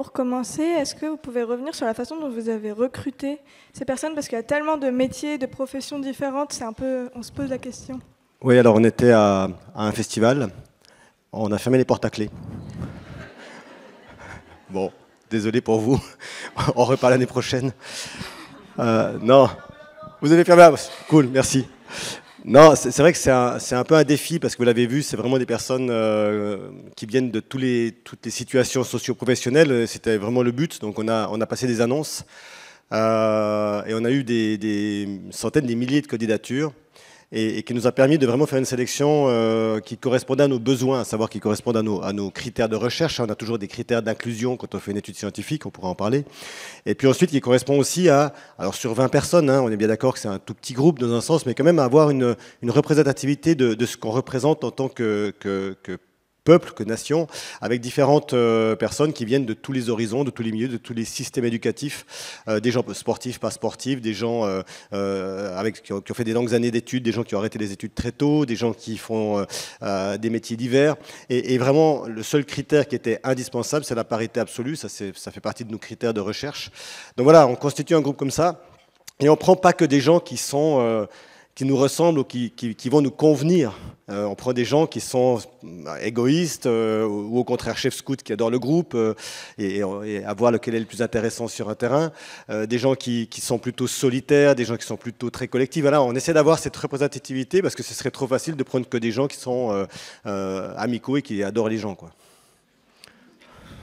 pour commencer, est-ce que vous pouvez revenir sur la façon dont vous avez recruté ces personnes? Parce qu'il y a tellement de métiers, de professions différentes, c'est un peu, on se pose la question. Oui, alors on était à un festival, on a fermé les portes à clé. Bon, désolé pour vous, on repart l'année prochaine. Non, vous avez fermé, cool, merci. Non, c'est vrai que c'est un peu un défi parce que vous l'avez vu, c'est vraiment des personnes qui viennent de toutes les situations socio-professionnelles. C'était vraiment le but. Donc on a passé des annonces et on a eu des centaines, des milliers de candidatures et qui nous a permis de vraiment faire une sélection qui correspondait à nos besoins, à savoir qui correspondent à nos critères de recherche. On a toujours des critères d'inclusion quand on fait une étude scientifique, on pourra en parler. Et puis ensuite, qui correspond aussi à, alors sur 20 personnes, hein, on est bien d'accord que c'est un tout petit groupe dans un sens, mais quand même à avoir une représentativité de ce qu'on représente en tant que peuple, que nation, avec différentes personnes qui viennent de tous les horizons, de tous les milieux, de tous les systèmes éducatifs, des gens sportifs, pas sportifs, des gens qui ont fait des longues années d'études, des gens qui ont arrêté les études très tôt, des gens qui font des métiers divers. Et vraiment, le seul critère qui était indispensable, c'est la parité absolue. Ça fait partie de nos critères de recherche. Donc voilà, on constitue un groupe comme ça, et on ne prend pas que des gens qui sont... qui nous ressemblent ou qui vont nous convenir. On prend des gens qui sont égoïstes ou au contraire chefs scouts qui adorent le groupe et à voir lequel est le plus intéressant sur un terrain. Des gens qui sont plutôt solitaires, des gens qui sont plutôt très collectifs. Voilà, on essaie d'avoir cette représentativité parce que ce serait trop facile de prendre que des gens qui sont amicaux et qui adorent les gens, quoi.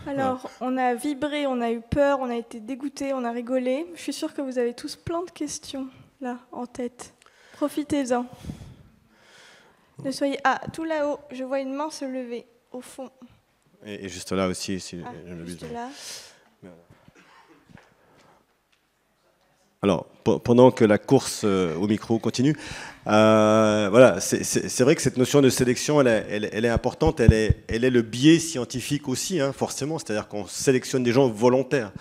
Alors, on a vibré, on a eu peur, on a été dégoûté, on a rigolé. Je suis sûre que vous avez tous plein de questions là en tête. Profitez-en. Ne soyez... Ah, tout là-haut, je vois une main se lever, au fond. Et juste là aussi, si je me juste là. Alors, pendant que la course au micro continue, voilà, c'est vrai que cette notion de sélection, elle est importante, elle est le biais scientifique aussi, hein, forcément, c'est-à-dire qu'on sélectionne des gens volontaires.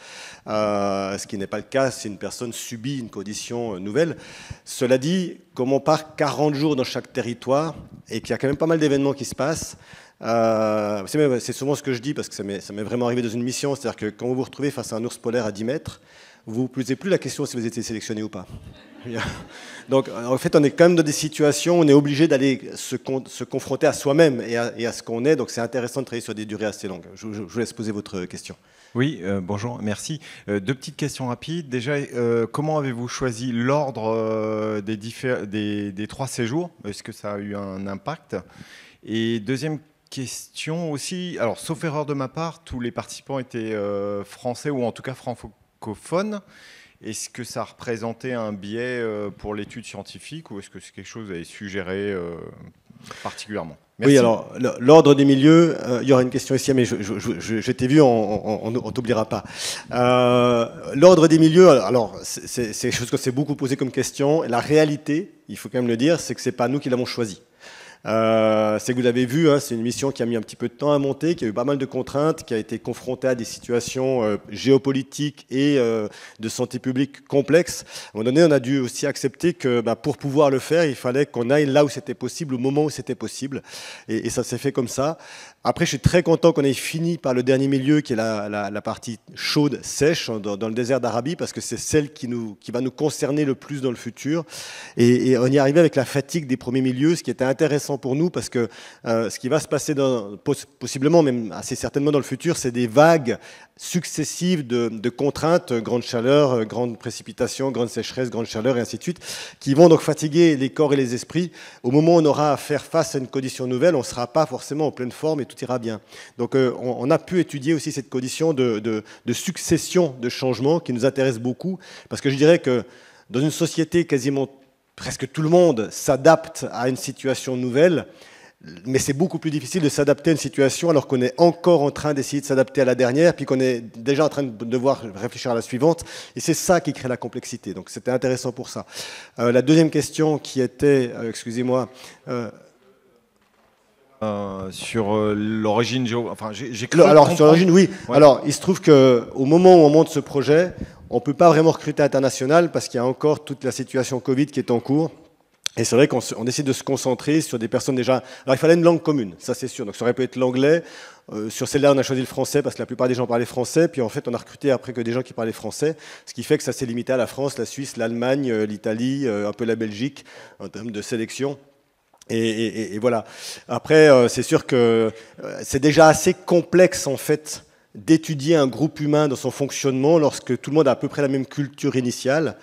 Ce qui n'est pas le cas si une personne subit une condition nouvelle. Cela dit, comme on part 40 jours dans chaque territoire et qu'il y a quand même pas mal d'événements qui se passent, c'est souvent ce que je dis parce que ça m'est vraiment arrivé dans une mission, c'est-à-dire que quand vous vous retrouvez face à un ours polaire à 10 mètres, vous ne vous posez plus la question si vous étiez sélectionné ou pas. Donc en fait, on est quand même dans des situations où on est obligé d'aller se confronter à soi-même et à ce qu'on est, donc c'est intéressant de travailler sur des durées assez longues. Je vous laisse poser votre question. Oui, bonjour, merci. Deux petites questions rapides. Déjà, comment avez-vous choisi l'ordre des 3 séjours? Est-ce que ça a eu un impact? Et deuxième question aussi, alors sauf erreur de ma part, tous les participants étaient français ou en tout cas francophones. Est-ce que ça représentait un biais pour l'étude scientifique ou est-ce que c'est quelque chose que vous avez suggéré particulièrement? Merci. Oui, alors l'ordre des milieux, il y aura une question ici, mais je t'ai vu, on t'oubliera pas. L'ordre des milieux, alors c'est quelque chose que c'est beaucoup posé comme question. La réalité, il faut quand même le dire, c'est que c'est pas nous qui l'avons choisi. C'est que vous l'avez vu, hein, c'est une mission qui a mis un petit peu de temps à monter, qui a eu pas mal de contraintes, qui a été confrontée à des situations géopolitiques et de santé publique complexes. À un moment donné, on a dû aussi accepter que pour pouvoir le faire, il fallait qu'on aille là où c'était possible, au moment où c'était possible. Et ça s'est fait comme ça. Après, je suis très content qu'on ait fini par le dernier milieu, qui est la partie chaude, sèche, dans le désert d'Arabie, parce que c'est celle qui va nous concerner le plus dans le futur. Et on y est arrivé avec la fatigue des premiers milieux, ce qui était intéressant pour nous, parce que ce qui va se passer possiblement, même assez certainement dans le futur, c'est des vagues successives de contraintes, grande chaleur, grande précipitation, grande sécheresse, grande chaleur, et ainsi de suite, qui vont donc fatiguer les corps et les esprits. Au moment où on aura à faire face à une condition nouvelle, on ne sera pas forcément en pleine forme et tout ira bien. Donc on a pu étudier aussi cette condition de succession de changements qui nous intéresse beaucoup, parce que je dirais que dans une société, quasiment presque tout le monde s'adapte à une situation nouvelle, mais c'est beaucoup plus difficile de s'adapter à une situation alors qu'on est encore en train d'essayer de s'adapter à la dernière, puis qu'on est déjà en train de devoir réfléchir à la suivante, et c'est ça qui crée la complexité. Donc c'était intéressant pour ça. La deuxième question qui était, excusez-moi... sur l'origine enfin, alors sur l'origine, oui. Ouais. Alors il se trouve qu'au moment où on monte ce projet, on ne peut pas vraiment recruter international parce qu'il y a encore toute la situation Covid qui est en cours. Et c'est vrai qu'on essaie de se concentrer sur des personnes déjà... Alors il fallait une langue commune, ça c'est sûr. Donc ça aurait pu être l'anglais. Sur celle-là, on a choisi le français parce que la plupart des gens parlaient français. Puis en fait, on a recruté après que des gens qui parlaient français, ce qui fait que ça s'est limité à la France, la Suisse, l'Allemagne, l'Italie, un peu la Belgique en termes de sélection. Et voilà. Après, c'est sûr que c'est déjà assez complexe en fait d'étudier un groupe humain dans son fonctionnement lorsque tout le monde a à peu près la même culture initiale.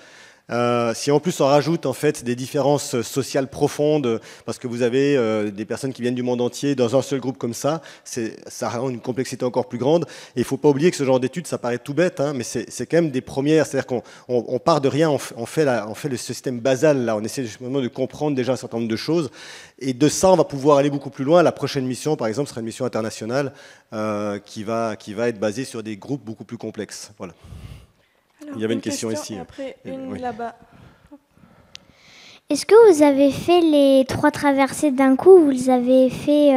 Si en plus on rajoute en fait des différences sociales profondes, parce que vous avez des personnes qui viennent du monde entier dans un seul groupe comme ça rend une complexité encore plus grande. Et il ne faut pas oublier que ce genre d'études, ça paraît tout bête, hein, mais c'est quand même des premières. C'est-à-dire qu'on part de rien, on fait le système basal, là, on essaie justement de comprendre déjà un certain nombre de choses. Et de ça, on va pouvoir aller beaucoup plus loin. La prochaine mission, par exemple, sera une mission internationale qui va être basée sur des groupes beaucoup plus complexes. Voilà. Alors, il y avait une question ici. Après, une oui. là-bas. Est-ce que vous avez fait les 3 traversées d'un coup ou vous les avez fait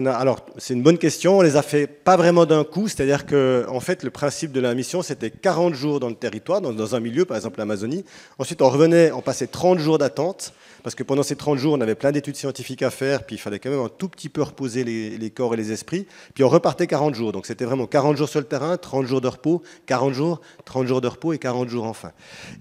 Alors, c'est une bonne question. On les a fait pas vraiment d'un coup. C'est-à-dire que, en fait, le principe de la mission, c'était 40 jours dans le territoire, dans un milieu, par exemple l'Amazonie. Ensuite, on passait 30 jours d'attente. Parce que pendant ces 30 jours, on avait plein d'études scientifiques à faire, puis il fallait quand même un tout petit peu reposer les corps et les esprits. Puis on repartait 40 jours. Donc c'était vraiment 40 jours sur le terrain, 30 jours de repos, 40 jours, 30 jours de repos et 40 jours enfin.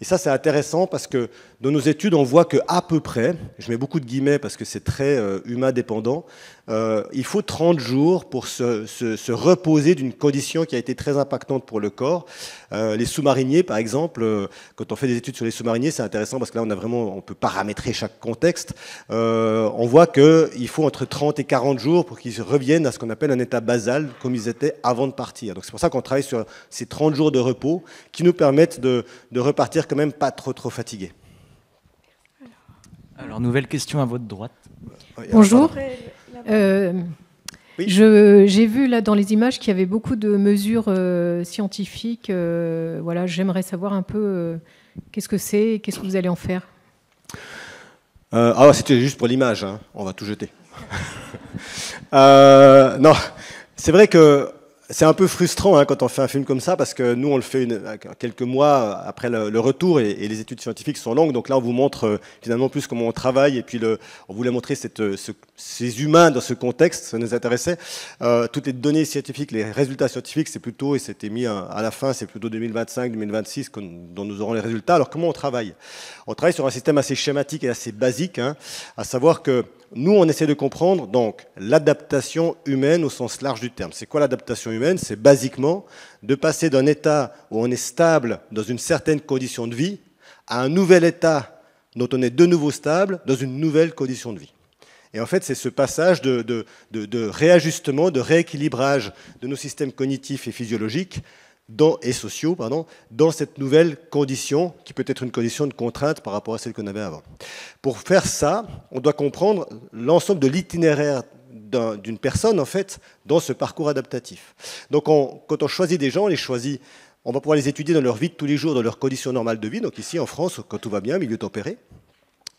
Et ça, c'est intéressant parce que dans nos études, on voit qu'à peu près, je mets beaucoup de guillemets parce que c'est très humain dépendant, il faut 30 jours pour se reposer d'une condition qui a été très impactante pour le corps. Les sous-mariniers, par exemple, quand on fait des études sur les sous-mariniers, c'est intéressant parce que là, on peut paramétrer chaque contexte. On voit qu'il faut entre 30 et 40 jours pour qu'ils reviennent à ce qu'on appelle un état basal, comme ils étaient avant de partir. Donc c'est pour ça qu'on travaille sur ces 30 jours de repos qui nous permettent de repartir quand même pas trop fatigués. Alors, nouvelle question à votre droite. Bonjour. Oui. J'ai vu là dans les images qu'il y avait beaucoup de mesures scientifiques. Voilà, j'aimerais savoir un peu qu'est-ce que c'est, qu'est-ce que vous allez en faire. C'était juste pour l'image, hein. On va tout jeter. Non, c'est vrai que c'est un peu frustrant hein, quand on fait un film comme ça, parce que nous, on le fait quelques mois après le retour, et les études scientifiques sont longues. Donc là, on vous montre finalement plus comment on travaille, et puis on voulait montrer ces humains dans ce contexte, ça nous intéressait. Toutes les données scientifiques, les résultats scientifiques, c'est plutôt, et c'était mis à la fin, c'est plutôt 2025-2026 dont nous aurons les résultats. Alors comment on travaille ? On travaille sur un système assez schématique et assez basique, hein, à savoir que nous, on essaie de comprendre donc l'adaptation humaine au sens large du terme. C'est quoi l'adaptation humaine ? C'est basiquement de passer d'un état où on est stable dans une certaine condition de vie à un nouvel état dont on est de nouveau stable dans une nouvelle condition de vie. Et en fait, c'est ce passage de réajustement, de rééquilibrage de nos systèmes cognitifs et physiologiques et sociaux, dans cette nouvelle condition, qui peut être une condition de contrainte par rapport à celle qu'on avait avant. Pour faire ça, on doit comprendre l'ensemble de l'itinéraire d'une personne, en fait, dans ce parcours adaptatif. Donc, quand on choisit des gens, on va pouvoir les étudier dans leur vie de tous les jours, dans leurs conditions normales de vie. Donc ici, en France, quand tout va bien, milieu tempéré.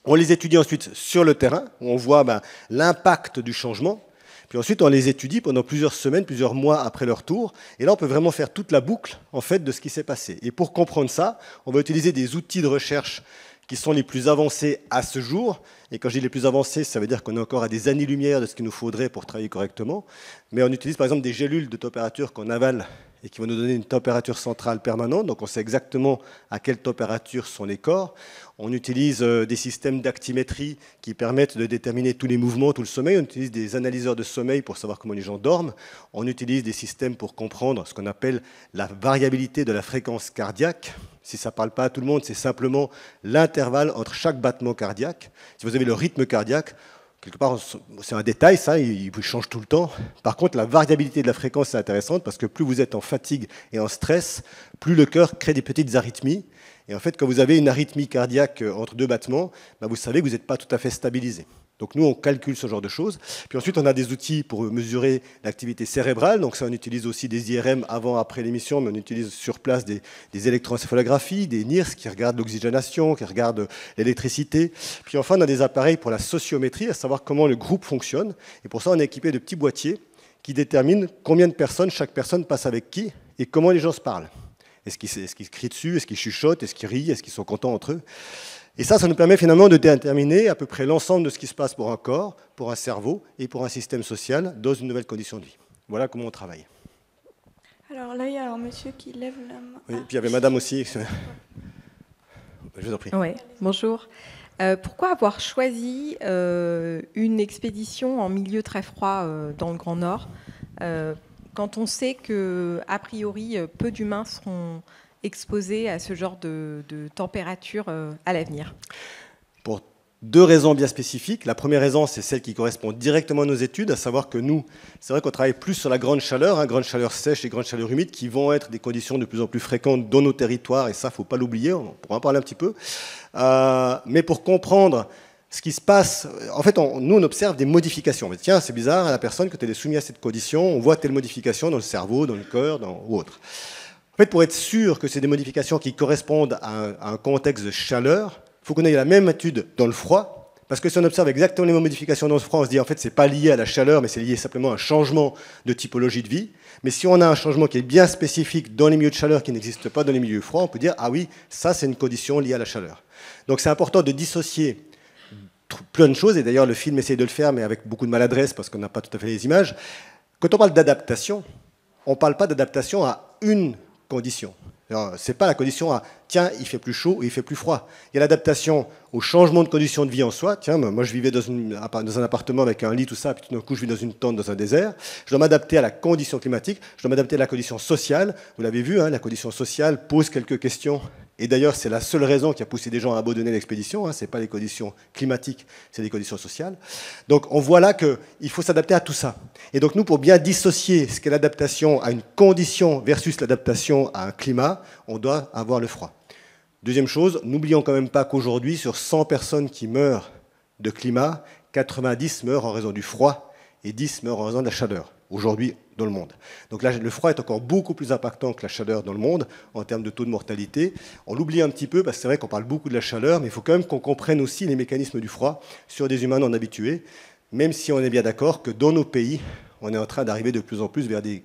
On les étudie ensuite sur le terrain, où on voit l'impact du changement. Puis ensuite, on les étudie pendant plusieurs semaines, plusieurs mois après leur tour. Et là, on peut vraiment faire toute la boucle en fait, de ce qui s'est passé. Et pour comprendre ça, on va utiliser des outils de recherche qui sont les plus avancés à ce jour. Et quand je dis les plus avancés, ça veut dire qu'on est encore à des années-lumière de ce qu'il nous faudrait pour travailler correctement. Mais on utilise par exemple des gélules de température qu'on avale et qui vont nous donner une température centrale permanente. Donc on sait exactement à quelle température sont les corps. On utilise des systèmes d'actimétrie qui permettent de déterminer tous les mouvements, tout le sommeil. On utilise des analyseurs de sommeil pour savoir comment les gens dorment. On utilise des systèmes pour comprendre ce qu'on appelle la variabilité de la fréquence cardiaque. Si ça ne parle pas à tout le monde, c'est simplement l'intervalle entre chaque battement cardiaque. Si vous avez le rythme cardiaque, quelque part, c'est un détail, ça, il change tout le temps. Par contre, la variabilité de la fréquence, c'est intéressante parce que plus vous êtes en fatigue et en stress, plus le cœur crée des petites arythmies. Et en fait, quand vous avez une arythmie cardiaque entre deux battements, vous savez que vous n'êtes pas tout à fait stabilisé. Donc nous, on calcule ce genre de choses. Puis ensuite, on a des outils pour mesurer l'activité cérébrale. Donc ça, on utilise aussi des IRM avant, après l'émission, mais on utilise sur place des électroencéphalographies, des NIRS qui regardent l'oxygénation, qui regardent l'électricité. Puis enfin, on a des appareils pour la sociométrie, à savoir comment le groupe fonctionne. Et pour ça, on est équipé de petits boîtiers qui déterminent combien de personnes, chaque personne passe avec qui et comment les gens se parlent. Est-ce qu'ils crient dessus? Est-ce qu'ils chuchotent? Est-ce qu'ils rient? Est-ce qu'ils sont contents entre eux? Et ça nous permet finalement de déterminer à peu près l'ensemble de ce qui se passe pour un corps, pour un cerveau et pour un système social dans une nouvelle condition de vie. Voilà comment on travaille. Alors là, il y a un monsieur qui lève la main. Oui, puis il y avait madame aussi. Je vous en prie. Oui, bonjour. Pourquoi avoir choisi une expédition en milieu très froid dans le Grand Nord quand on sait qu'a priori peu d'humains seront exposés à ce genre de température à l'avenir? Pour deux raisons bien spécifiques. La première raison, c'est celle qui correspond directement à nos études, à savoir que nous, c'est vrai qu'on travaille plus sur la grande chaleur, grande chaleur sèche et grande chaleur humide, qui vont être des conditions de plus en plus fréquentes dans nos territoires, et ça, il ne faut pas l'oublier, on pourra en parler un petit peu. Mais pour comprendre ce qui se passe, en fait, nous, on observe des modifications. Mais tiens, c'est bizarre, la personne, quand elle est soumise à cette condition, on voit telle modification dans le cerveau, dans le cœur, ou autre. En fait, pour être sûr que c'est des modifications qui correspondent à un contexte de chaleur, il faut qu'on ait la même étude dans le froid, parce que si on observe exactement les mêmes modifications dans le froid, on se dit en fait c'est pas lié à la chaleur, mais c'est lié simplement à un changement de typologie de vie. Mais si on a un changement qui est bien spécifique dans les milieux de chaleur qui n'existe pas dans les milieux froids, on peut dire ah oui, ça c'est une condition liée à la chaleur. Donc c'est important de dissocier plein de choses, et d'ailleurs le film essaie de le faire, mais avec beaucoup de maladresse, parce qu'on n'a pas tout à fait les images. Quand on parle d'adaptation, on ne parle pas d'adaptation à une condition. Ce n'est pas la condition à tiens, il fait plus chaud ou il fait plus froid. Il y a l'adaptation au changement de conditions de vie en soi. Tiens, moi je vivais dans un appartement avec un lit, tout ça, puis tout d'un coup je vis dans une tente, dans un désert. Je dois m'adapter à la condition climatique, je dois m'adapter à la condition sociale. Vous l'avez vu, la condition sociale pose quelques questions. Et d'ailleurs, c'est la seule raison qui a poussé des gens à abandonner l'expédition. Ce n'est pas les conditions climatiques, c'est les conditions sociales. Donc on voit là qu'il faut s'adapter à tout ça. Et donc nous, pour bien dissocier ce qu'est l'adaptation à une condition versus l'adaptation à un climat, on doit avoir le froid. Deuxième chose, n'oublions quand même pas qu'aujourd'hui, sur 100 personnes qui meurent de climat, 90 meurent en raison du froid et 10 meurent en raison de la chaleur, aujourd'hui dans le monde. Donc là, le froid est encore beaucoup plus impactant que la chaleur dans le monde en termes de taux de mortalité. On l'oublie un petit peu parce que c'est vrai qu'on parle beaucoup de la chaleur, mais il faut quand même qu'on comprenne aussi les mécanismes du froid sur des humains non habitués, même si on est bien d'accord que dans nos pays, on est en train d'arriver de plus en plus vers des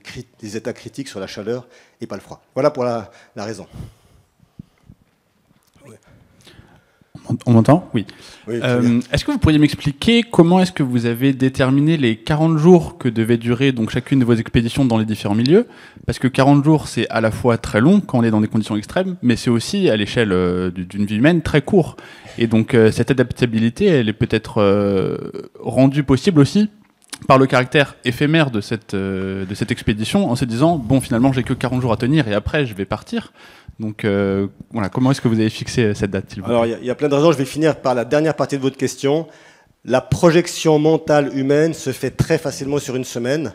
états critiques sur la chaleur et pas le froid. Voilà pour la raison. On m'entend? Oui. Oui, est-ce que vous pourriez m'expliquer comment est-ce que vous avez déterminé les 40 jours que devait durer donc chacune de vos expéditions dans les différents milieux? Parce que 40 jours, c'est à la fois très long quand on est dans des conditions extrêmes, mais c'est aussi, à l'échelle d'une vie humaine, très court. Et donc cette adaptabilité, elle est peut-être rendue possible aussi par le caractère éphémère de cette expédition, en se disant, bon, finalement, j'ai que 40 jours à tenir et après, je vais partir. Donc, voilà, comment est-ce que vous avez fixé cette date, s'il vous plaît? Alors, il y a plein de raisons. Je vais finir par la dernière partie de votre question. La projection mentale humaine se fait très facilement sur une semaine.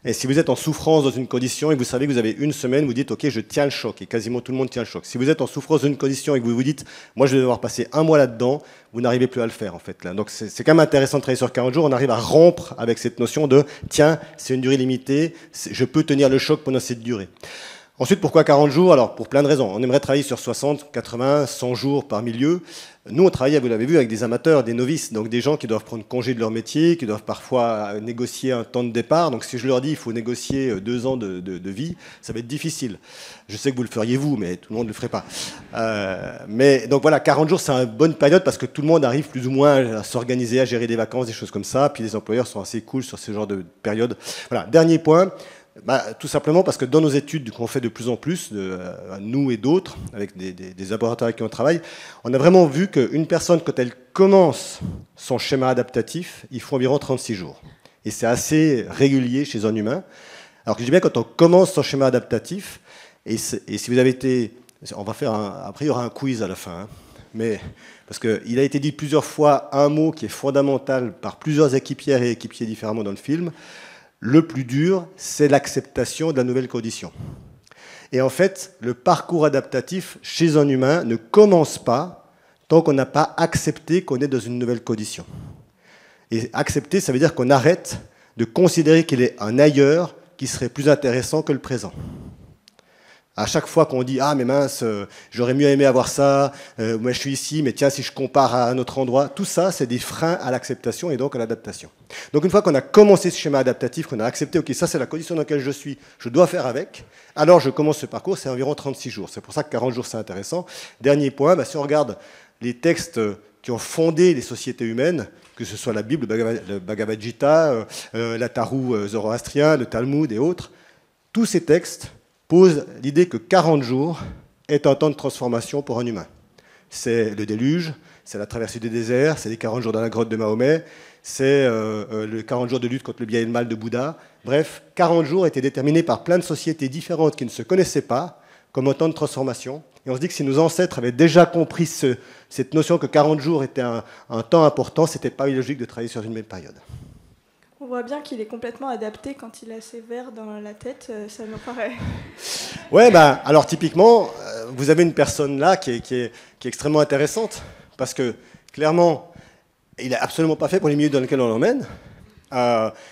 Et si vous êtes en souffrance dans une condition et que vous savez que vous avez une semaine, vous dites, OK, je tiens le choc. Et quasiment tout le monde tient le choc. Si vous êtes en souffrance d'une condition et que vous vous dites, moi, je vais devoir passer un mois là-dedans, vous n'arrivez plus à le faire, en fait. Là. Donc, c'est quand même intéressant de travailler sur 40 jours. On arrive à rompre avec cette notion de, tiens, c'est une durée limitée, je peux tenir le choc pendant cette durée. Ensuite, pourquoi 40 jours? Alors, pour plein de raisons. On aimerait travailler sur 60, 80, 100 jours par milieu. Nous, on travaille, vous l'avez vu, avec des amateurs, des novices, donc des gens qui doivent prendre congé de leur métier, qui doivent parfois négocier un temps de départ. Donc, si je leur dis qu'il faut négocier 2 ans de vie, ça va être difficile. Je sais que vous le feriez vous, mais tout le monde ne le ferait pas. Mais donc voilà, 40 jours, c'est une bonne période parce que tout le monde arrive plus ou moins à s'organiser, à gérer des vacances, des choses comme ça. Puis les employeurs sont assez cool sur ce genre de période. Voilà, dernier point. Tout simplement parce que dans nos études qu'on fait de plus en plus, nous et d'autres, avec des laboratoires avec qui on travaille, on a vraiment vu qu'une personne, quand elle commence son schéma adaptatif, il faut environ 36 jours. Et c'est assez régulier chez un humain. Alors que je dis bien quand on commence son schéma adaptatif, et si vous avez été... On va faire après, il y aura un quiz à la fin. Mais, parce qu'il a été dit plusieurs fois un mot qui est fondamental par plusieurs équipières et équipiers différemment dans le film. Le plus dur, c'est l'acceptation de la nouvelle condition. Et en fait, le parcours adaptatif chez un humain ne commence pas tant qu'on n'a pas accepté qu'on est dans une nouvelle condition. Et accepter, ça veut dire qu'on arrête de considérer qu'il est un ailleurs qui serait plus intéressant que le présent. À chaque fois qu'on dit « Ah, mais mince, j'aurais mieux aimé avoir ça, moi je suis ici, mais tiens, si je compare à un autre endroit », tout ça, c'est des freins à l'acceptation et donc à l'adaptation. Donc une fois qu'on a commencé ce schéma adaptatif, qu'on a accepté « Ok, ça c'est la condition dans laquelle je suis, je dois faire avec », alors je commence ce parcours, c'est environ 36 jours. C'est pour ça que 40 jours, c'est intéressant. Dernier point, si on regarde les textes qui ont fondé les sociétés humaines, que ce soit la Bible, le Bhagavad Gita, l'Atharou zoroastrien, le Talmud et autres, tous ces textes posent l'idée que 40 jours est un temps de transformation pour un humain. C'est le déluge, c'est la traversée du désert, c'est les 40 jours dans la grotte de Mahomet, c'est les 40 jours de lutte contre le bien et le mal de Bouddha. Bref, 40 jours étaient déterminés par plein de sociétés différentes qui ne se connaissaient pas comme un temps de transformation. Et on se dit que si nos ancêtres avaient déjà compris cette notion que 40 jours était un temps important, ce n'était pas illogique de travailler sur une même période. On voit bien qu'il est complètement adapté quand il a ses vers dans la tête, ça me paraît. Ouais, bah, alors typiquement, vous avez une personne là qui est extrêmement intéressante, parce que clairement, il n'est absolument pas fait pour les milieux dans lesquels on l'emmène,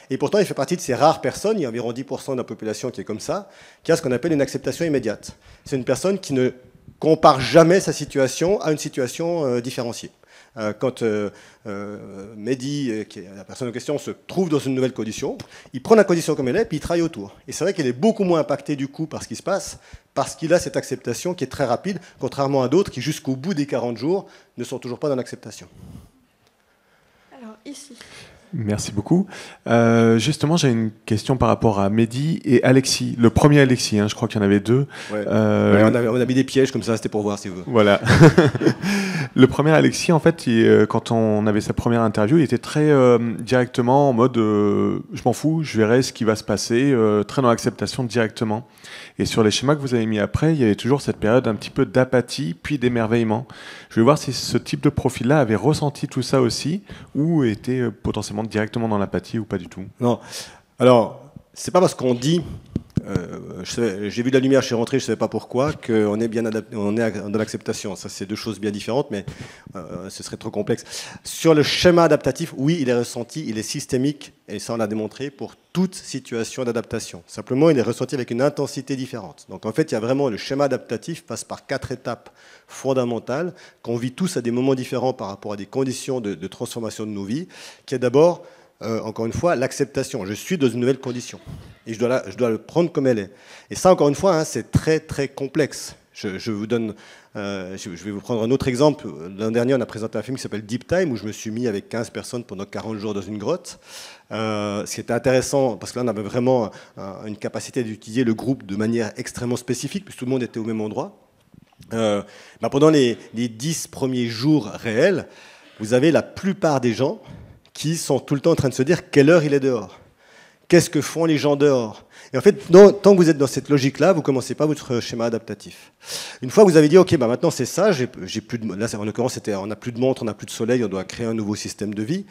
et pourtant il fait partie de ces rares personnes, il y a environ 10% de la population qui est comme ça, qui a ce qu'on appelle une acceptation immédiate. C'est une personne qui ne compare jamais sa situation à une situation différenciée. Quand Mehdi, qui est la personne en question, se trouve dans une nouvelle condition, il prend la condition comme elle est, puis il travaille autour. Et c'est vrai qu'il est beaucoup moins impacté du coup par ce qui se passe, parce qu'il a cette acceptation qui est très rapide, contrairement à d'autres qui, jusqu'au bout des 40 jours, ne sont toujours pas dans l'acceptation. Alors, ici. Merci beaucoup. Justement, j'ai une question par rapport à Mehdi et Alexis. Le premier Alexis, je crois qu'il y en avait deux. Ouais. On a mis des pièges comme ça, c'était pour voir si vous... Voilà. Le premier Alexis, en fait, quand on avait sa première interview, il était très directement en mode je m'en fous, je verrai ce qui va se passer, très dans l'acceptation directement. Et sur les schémas que vous avez mis après, il y avait toujours cette période un petit peu d'apathie, puis d'émerveillement. Je voulais voir si ce type de profil-là avait ressenti tout ça aussi, ou était potentiellement directement dans l'apathie, ou pas du tout. Non. Alors, c'est pas parce qu'on dit, j'ai vu de la lumière, je suis rentré, je ne savais pas pourquoi, qu'on est bien adapté, on est dans l'acceptation. Ça, c'est deux choses bien différentes, mais ce serait trop complexe. Sur le schéma adaptatif, oui, il est ressenti, il est systémique, et ça, on l'a démontré pour toute situation d'adaptation. Simplement, il est ressenti avec une intensité différente. Donc, en fait, il y a vraiment le schéma adaptatif passe par 4 étapes fondamentales qu'on vit tous à des moments différents par rapport à des conditions de transformation de nos vies, qui est d'abord, encore une fois, l'acceptation. Je suis dans une nouvelle condition et je dois le prendre comme elle est. Et ça, encore une fois, c'est très, très complexe. Je vous donne, je vais vous prendre un autre exemple. L'an dernier, on a présenté un film qui s'appelle Deep Time, où je me suis mis avec 15 personnes pendant 40 jours dans une grotte. Ce qui était intéressant, parce que là, on avait vraiment une capacité d'utiliser le groupe de manière extrêmement spécifique, puisque tout le monde était au même endroit. Pendant les 10 premiers jours réels, vous avez la plupart des gens qui sont tout le temps en train de se dire quelle heure il est dehors. Qu'est-ce que font les gens dehors? Et en fait, tant que vous êtes dans cette logique-là, vous ne commencez pas votre schéma adaptatif. Une fois que vous avez dit, OK, maintenant c'est ça, j'ai plus de, là, en l'occurrence, on n'a plus de montre, on n'a plus de soleil, on doit créer un nouveau système de vie,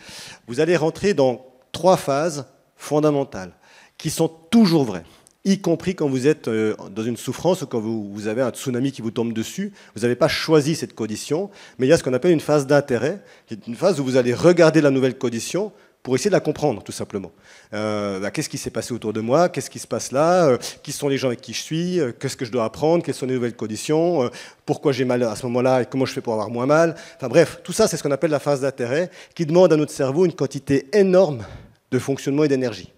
vous allez rentrer dans 3 phases fondamentales qui sont toujours vraies, y compris quand vous êtes dans une souffrance ou quand vous avez un tsunami qui vous tombe dessus. Vous n'avez pas choisi cette condition, mais il y a ce qu'on appelle une phase d'intérêt, qui est une phase où vous allez regarder la nouvelle condition pour essayer de la comprendre, tout simplement. Qu'est-ce qui s'est passé autour de moi? Qu'est-ce qui se passe là? Qui sont les gens avec qui je suis? Qu'est-ce que je dois apprendre? Quelles sont les nouvelles conditions? Pourquoi j'ai mal à ce moment-là? Et comment je fais pour avoir moins mal? Enfin bref, tout ça, c'est ce qu'on appelle la phase d'intérêt, qui demande à notre cerveau une quantité énorme de fonctionnement et d'énergie.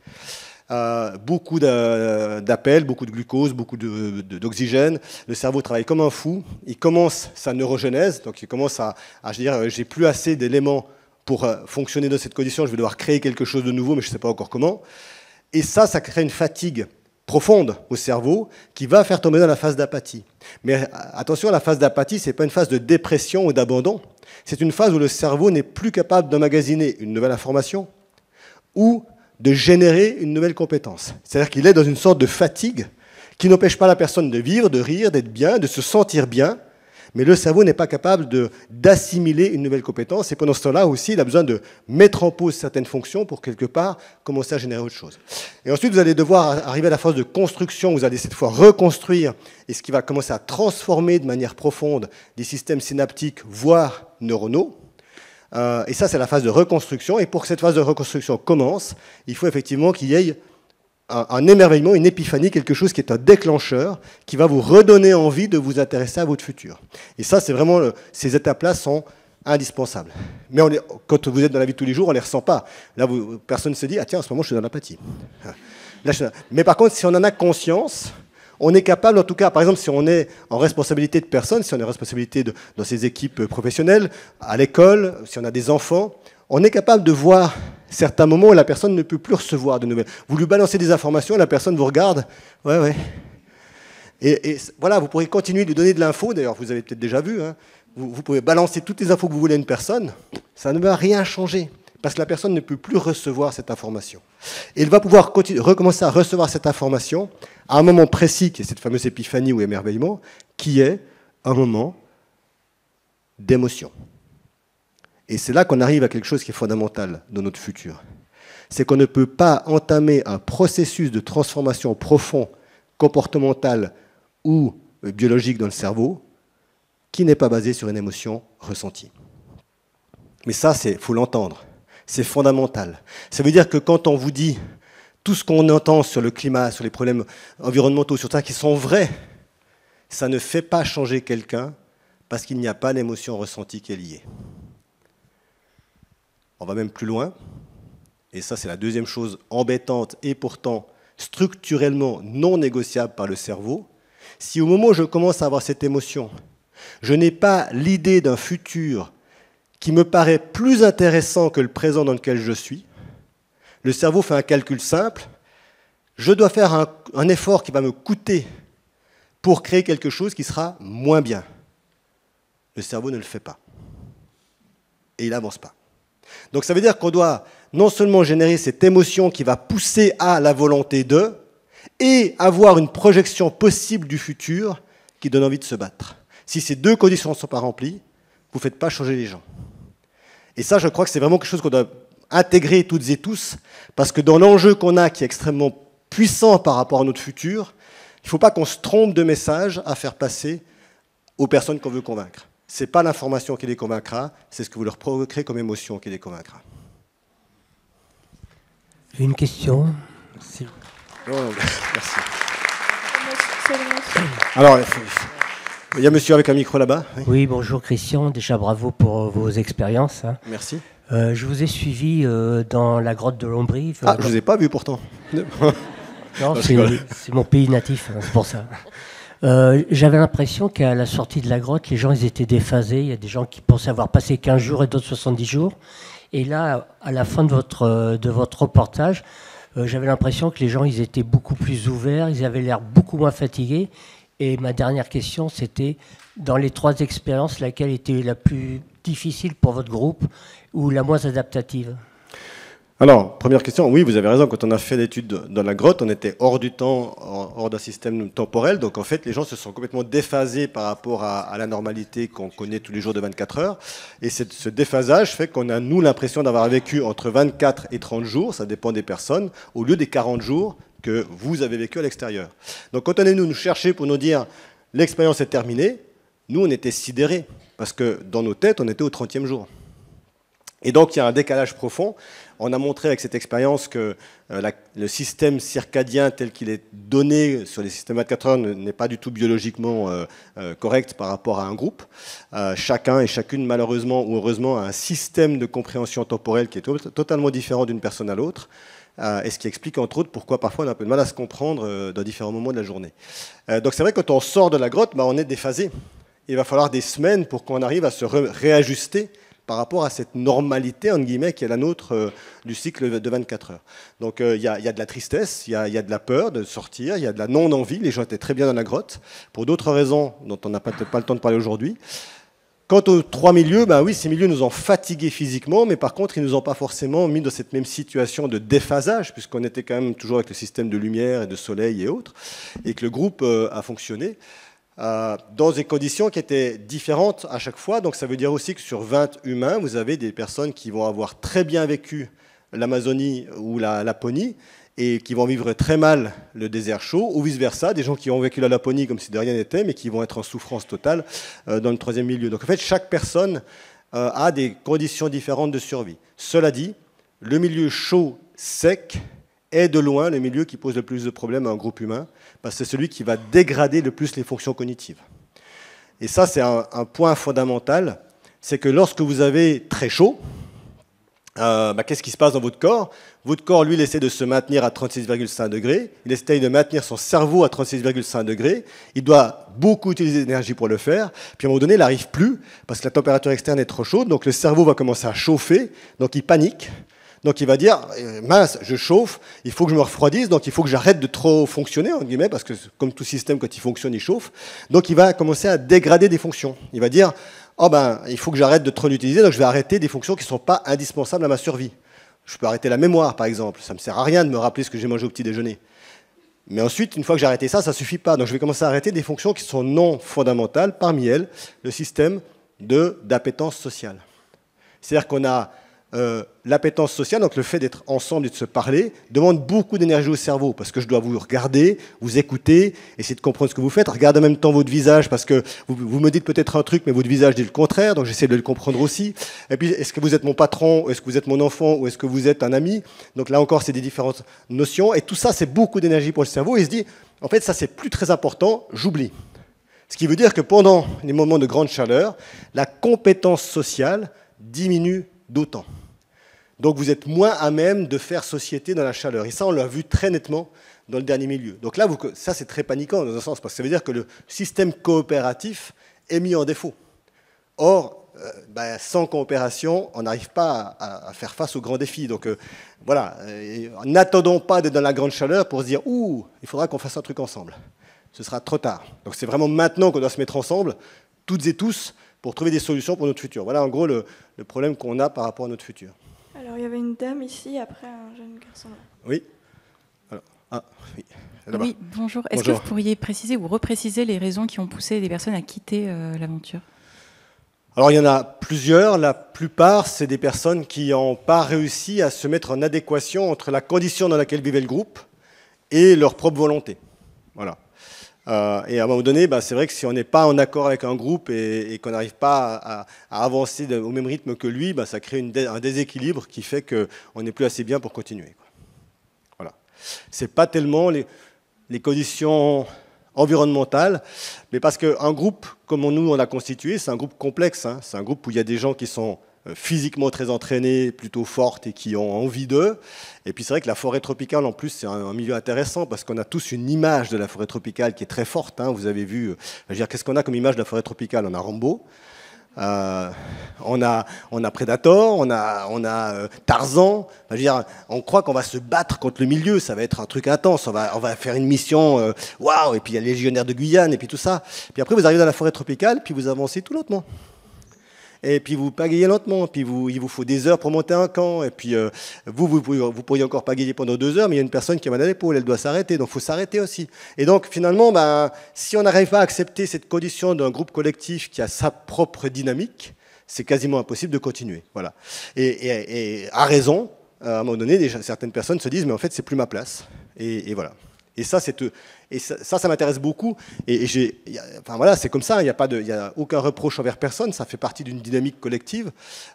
Beaucoup d'appels, beaucoup de glucose, beaucoup d'oxygène. Le cerveau travaille comme un fou. Il commence sa neurogenèse, donc il commence à dire, j'ai plus assez d'éléments pour fonctionner dans cette condition, je vais devoir créer quelque chose de nouveau, mais je ne sais pas encore comment. Et ça crée une fatigue profonde au cerveau qui va faire tomber dans la phase d'apathie. Mais attention, la phase d'apathie, ce n'est pas une phase de dépression ou d'abandon. C'est une phase où le cerveau n'est plus capable d'emmagasiner une nouvelle information ou de générer une nouvelle compétence. C'est-à-dire qu'il est dans une sorte de fatigue qui n'empêche pas la personne de vivre, de rire, d'être bien, de se sentir bien, mais le cerveau n'est pas capable d'assimiler une nouvelle compétence. Et pendant ce temps-là aussi, il a besoin de mettre en pause certaines fonctions pour quelque part commencer à générer autre chose. Et ensuite, vous allez devoir arriver à la phase de construction. Vous allez cette fois reconstruire, et ce qui va commencer à transformer de manière profonde des systèmes synaptiques, voire neuronaux. Et ça, c'est la phase de reconstruction. Et pour que cette phase de reconstruction commence, il faut effectivement qu'il y ait un émerveillement, une épiphanie, quelque chose qui est un déclencheur, qui va vous redonner envie de vous intéresser à votre futur. Et ça, c'est vraiment, ces étapes-là sont indispensables. Mais quand vous êtes dans la vie de tous les jours, on ne les ressent pas. Là, personne ne se dit, ah tiens, en ce moment, je suis dans l'apathie. Mais par contre, si on en a conscience, on est capable, en tout cas, par exemple, si on est en responsabilité de personnes, si on est en responsabilité dans ces équipes professionnelles, à l'école, si on a des enfants, on est capable de voir certains moments où la personne ne peut plus recevoir de nouvelles. Vous lui balancez des informations, la personne vous regarde, ouais. Et voilà, vous pourrez continuer de lui donner de l'info, d'ailleurs, vous avez peut-être déjà vu, hein. Vous pouvez balancer toutes les infos que vous voulez à une personne, ça ne va rien changer, parce que la personne ne peut plus recevoir cette information. Et elle va pouvoir recommencer à recevoir cette information à un moment précis, qui est cette fameuse épiphanie ou émerveillement, qui est un moment d'émotion. Et c'est là qu'on arrive à quelque chose qui est fondamental dans notre futur. C'est qu'on ne peut pas entamer un processus de transformation profond, comportemental ou biologique dans le cerveau, qui n'est pas basé sur une émotion ressentie. Mais ça, il faut l'entendre. C'est fondamental. Ça veut dire que quand on vous dit tout ce qu'on entend sur le climat, sur les problèmes environnementaux, sur ça, qui sont vrais, ça ne fait pas changer quelqu'un parce qu'il n'y a pas d'émotion ressentie qui est liée. On va même plus loin, et ça c'est la deuxième chose embêtante et pourtant structurellement non négociable par le cerveau. Si au moment où je commence à avoir cette émotion, je n'ai pas l'idée d'un futur qui me paraît plus intéressant que le présent dans lequel je suis, le cerveau fait un calcul simple, je dois faire un effort qui va me coûter pour créer quelque chose qui sera moins bien. Le cerveau ne le fait pas. Et il n'avance pas. Donc ça veut dire qu'on doit non seulement générer cette émotion qui va pousser à la volonté de, et avoir une projection possible du futur qui donne envie de se battre. Si ces deux conditions ne sont pas remplies, vous ne faites pas changer les gens. Et ça, je crois que c'est vraiment quelque chose qu'on doit intégrer toutes et tous, parce que dans l'enjeu qu'on a, qui est extrêmement puissant par rapport à notre futur, il ne faut pas qu'on se trompe de message à faire passer aux personnes qu'on veut convaincre. Ce n'est pas l'information qui les convaincra, c'est ce que vous leur provoquerez comme émotion qui les convaincra. J'ai une question. Merci. Alors, il y a monsieur avec un micro là-bas. Oui, bonjour Christian. Déjà bravo pour vos expériences. Hein. Merci. Je vous ai suivi dans la grotte de Lombrive. Ah, je ne vous ai pas vu pourtant. Non, c'est mon pays natif, hein, c'est pour ça. J'avais l'impression qu'à la sortie de la grotte, les gens ils étaient déphasés. Il y a des gens qui pensaient avoir passé 15 jours et d'autres 70 jours. Et là, à la fin de votre reportage, j'avais l'impression que les gens ils étaient beaucoup plus ouverts, ils avaient l'air beaucoup moins fatigués. Et ma dernière question, c'était, dans les 3 expériences, laquelle était la plus difficile pour votre groupe ou la moins adaptative ? Alors, première question, oui, vous avez raison, quand on a fait l'étude dans la grotte, on était hors du temps, hors d'un système temporel, donc en fait, les gens se sont complètement déphasés par rapport à la normalité qu'on connaît tous les jours de 24 heures, et ce déphasage fait qu'on a, nous, l'impression d'avoir vécu entre 24 et 30 jours, ça dépend des personnes, au lieu des 40 jours que vous avez vécu à l'extérieur. Donc quand on est nous chercher pour nous dire « l'expérience est terminée », nous, on était sidérés, parce que dans nos têtes, on était au 30e jour. Et donc, il y a un décalage profond. On a montré avec cette expérience que le système circadien tel qu'il est donné sur les systèmes 24 heures n'est pas du tout biologiquement correct par rapport à un groupe. Chacun et chacune, malheureusement ou heureusement, a un système de compréhension temporelle qui est totalement différent d'une personne à l'autre. Et ce qui explique entre autres pourquoi parfois on a un peu de mal à se comprendre dans différents moments de la journée. Donc c'est vrai que quand on sort de la grotte, on est déphasé. Il va falloir des semaines pour qu'on arrive à se réajuster par rapport à cette normalité, entre guillemets, qui est la nôtre du cycle de 24 heures. Donc il y a de la tristesse, il y a de la peur de sortir, il y a de la non-envie. Les gens étaient très bien dans la grotte, pour d'autres raisons dont on n'a peut-être pas le temps de parler aujourd'hui. Quant aux 3 milieux, oui, ces milieux nous ont fatigués physiquement, mais par contre, ils ne nous ont pas forcément mis dans cette même situation de déphasage, puisqu'on était quand même toujours avec le système de lumière et de soleil et autres, et que le groupe a fonctionné dans des conditions qui étaient différentes à chaque fois. Donc ça veut dire aussi que sur 20 humains, vous avez des personnes qui vont avoir très bien vécu l'Amazonie ou la Laponie, et qui vont vivre très mal le désert chaud, ou vice-versa, des gens qui ont vécu la Laponie comme si de rien n'était, mais qui vont être en souffrance totale dans le 3e milieu. Donc en fait, chaque personne a des conditions différentes de survie. Cela dit, le milieu chaud, sec, est de loin le milieu qui pose le plus de problèmes à un groupe humain, parce que c'est celui qui va dégrader le plus les fonctions cognitives. Et ça, c'est un point fondamental, c'est que lorsque vous avez très chaud, qu'est-ce qui se passe dans votre corps? Votre corps, lui, il essaie de se maintenir à 36,5 degrés. Il essaie de maintenir son cerveau à 36,5 degrés. Il doit beaucoup utiliser d'énergie pour le faire. Puis à un moment donné, il n'arrive plus parce que la température externe est trop chaude. Donc le cerveau va commencer à chauffer. Donc il panique. Donc il va dire, mince, je chauffe, il faut que je me refroidisse, donc il faut que j'arrête de trop fonctionner, entre guillemets, parce que comme tout système, quand il fonctionne, il chauffe. Donc il va commencer à dégrader des fonctions. Il va dire, oh ben, il faut que j'arrête de trop l'utiliser, donc je vais arrêter des fonctions qui ne sont pas indispensables à ma survie. Je peux arrêter la mémoire, par exemple. Ça ne me sert à rien de me rappeler ce que j'ai mangé au petit déjeuner. Mais ensuite, une fois que j'ai arrêté ça, ça ne suffit pas. Donc je vais commencer à arrêter des fonctions qui sont non fondamentales, parmi elles, le système d'appétence sociale. C'est-à-dire qu'on a l'appétence sociale, donc le fait d'être ensemble et de se parler, demande beaucoup d'énergie au cerveau, parce que je dois vous regarder, vous écouter, essayer de comprendre ce que vous faites, regarder en même temps votre visage, parce que vous me dites peut-être un truc, mais votre visage dit le contraire, donc j'essaie de le comprendre aussi. Et puis, est-ce que vous êtes mon patron, est-ce que vous êtes mon enfant, ou est-ce que vous êtes un ami? Donc là encore, c'est des différentes notions, et tout ça, c'est beaucoup d'énergie pour le cerveau, et il se dit, en fait, ça, c'est plus très important, j'oublie. Ce qui veut dire que pendant les moments de grande chaleur, la compétence sociale diminue d'autant. Donc vous êtes moins à même de faire société dans la chaleur. Et ça, on l'a vu très nettement dans le dernier milieu. Donc là, ça, c'est très paniquant dans un sens, parce que ça veut dire que le système coopératif est mis en défaut. Or, sans coopération, on n'arrive pas à faire face aux grands défis. Donc voilà, n'attendons pas d'être dans la grande chaleur pour se dire « Ouh, il faudra qu'on fasse un truc ensemble ». Ce sera trop tard. Donc c'est vraiment maintenant qu'on doit se mettre ensemble, toutes et tous, pour trouver des solutions pour notre futur. Voilà en gros le problème qu'on a par rapport à notre futur. Alors, il y avait une dame ici, après un jeune garçon. Oui. Alors, oui. Oui, bonjour. Est-ce que vous pourriez préciser ou repréciser les raisons qui ont poussé les personnes à quitter l'aventure? Alors, il y en a plusieurs. La plupart, c'est des personnes qui n'ont pas réussi à se mettre en adéquation entre la condition dans laquelle vivait le groupe et leur propre volonté. Voilà. Et à un moment donné, c'est vrai que si on n'est pas en accord avec un groupe et qu'on n'arrive pas à avancer au même rythme que lui, ça crée un déséquilibre qui fait qu'on n'est plus assez bien pour continuer. Voilà. Ce n'est pas tellement les conditions environnementales, mais parce qu'un groupe, comme nous on l'a constitué, c'est un groupe complexe. Hein. C'est un groupe où il y a des gens qui sont physiquement très entraînés, plutôt fortes et qui ont envie d'eux. Et puis c'est vrai que la forêt tropicale, en plus, c'est un milieu intéressant parce qu'on a tous une image de la forêt tropicale qui est très forte. Hein. Vous avez vu, qu'est-ce qu'on a comme image de la forêt tropicale? On a Rambo, on a Predator, on a Tarzan. On croit qu'on va se battre contre le milieu, ça va être un truc intense. On va faire une mission, waouh. Et puis il y a les légionnaires de Guyane et puis tout ça. Puis après vous arrivez dans la forêt tropicale, puis vous avancez tout lentement. Et puis vous pagayez lentement, puis il vous faut des heures pour monter un camp, et puis vous pourriez encore pagayer pendant 2 heures, mais il y a une personne qui a mal à l'épaule, elle doit s'arrêter, donc il faut s'arrêter aussi. Et donc finalement, si on n'arrive pas à accepter cette condition d'un groupe collectif qui a sa propre dynamique, c'est quasiment impossible de continuer. Voilà. Et à raison, à un moment donné, certaines personnes se disent, mais en fait, c'est plus ma place. Et voilà. Et ça, ça m'intéresse beaucoup. Voilà, c'est comme ça. Il n'y a aucun reproche envers personne. Ça fait partie d'une dynamique collective.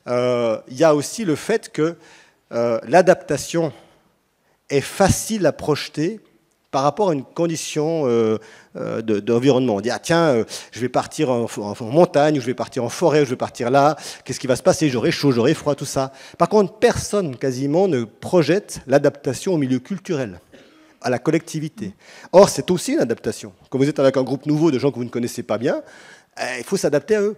Il y a aussi le fait que l'adaptation est facile à projeter par rapport à une condition d'environnement. On dit, tiens, je vais partir en montagne, ou je vais partir en forêt, ou je vais partir là. Qu'est-ce qui va se passer? J'aurai chaud, j'aurai froid, tout ça. Par contre, personne quasiment ne projette l'adaptation au milieu culturel, à la collectivité. Or, c'est aussi une adaptation. Quand vous êtes avec un groupe nouveau de gens que vous ne connaissez pas bien, il faut s'adapter à eux.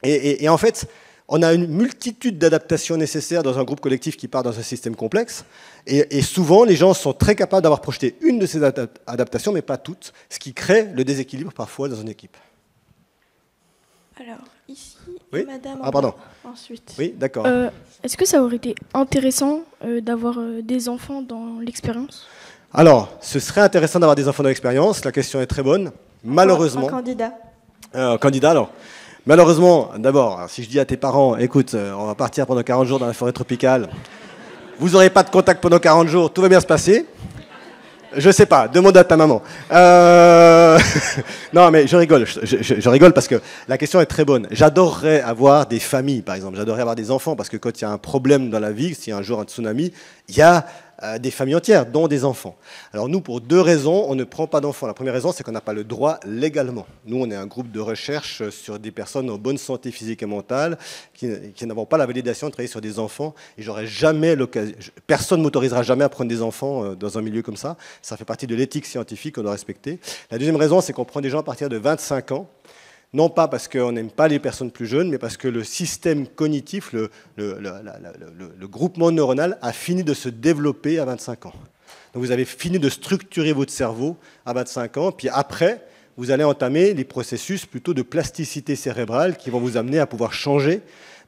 Et en fait, on a une multitude d'adaptations nécessaires dans un groupe collectif qui part dans un système complexe. Et souvent, les gens sont très capables d'avoir projeté une de ces adaptations, mais pas toutes, ce qui crée le déséquilibre parfois dans une équipe. Alors, ici, oui, madame. Pardon. Ensuite. Oui, d'accord. Est-ce que ça aurait été intéressant d'avoir des enfants dans l'expérience? Alors, ce serait intéressant d'avoir des enfants dans l'expérience. La question est très bonne. Malheureusement. Un candidat. Candidat, alors. Malheureusement, d'abord, si je dis à tes parents, écoute, on va partir pendant 40 jours dans la forêt tropicale, vous n'aurez pas de contact pendant 40 jours, tout va bien se passer. Je sais pas, demande à ta maman. Non, mais je rigole. Je rigole parce que la question est très bonne. J'adorerais avoir des familles, par exemple. J'adorerais avoir des enfants parce que quand il y a un problème dans la vie, s'il y a un jour un tsunami, il y a des familles entières, dont des enfants. Alors nous, pour 2 raisons, on ne prend pas d'enfants. La première raison, c'est qu'on n'a pas le droit légalement. Nous, on est un groupe de recherche sur des personnes en bonne santé physique et mentale qui n'avons pas la validation de travailler sur des enfants. Et j'aurais jamais l'occasion. Personne ne m'autorisera jamais à prendre des enfants dans un milieu comme ça. Ça fait partie de l'éthique scientifique qu'on doit respecter. La deuxième raison, c'est qu'on prend des gens à partir de 25 ans. Non pas parce qu'on n'aime pas les personnes plus jeunes, mais parce que le système cognitif, le groupement neuronal a fini de se développer à 25 ans. Donc vous avez fini de structurer votre cerveau à 25 ans, puis après, vous allez entamer les processus plutôt de plasticité cérébrale qui vont vous amener à pouvoir changer,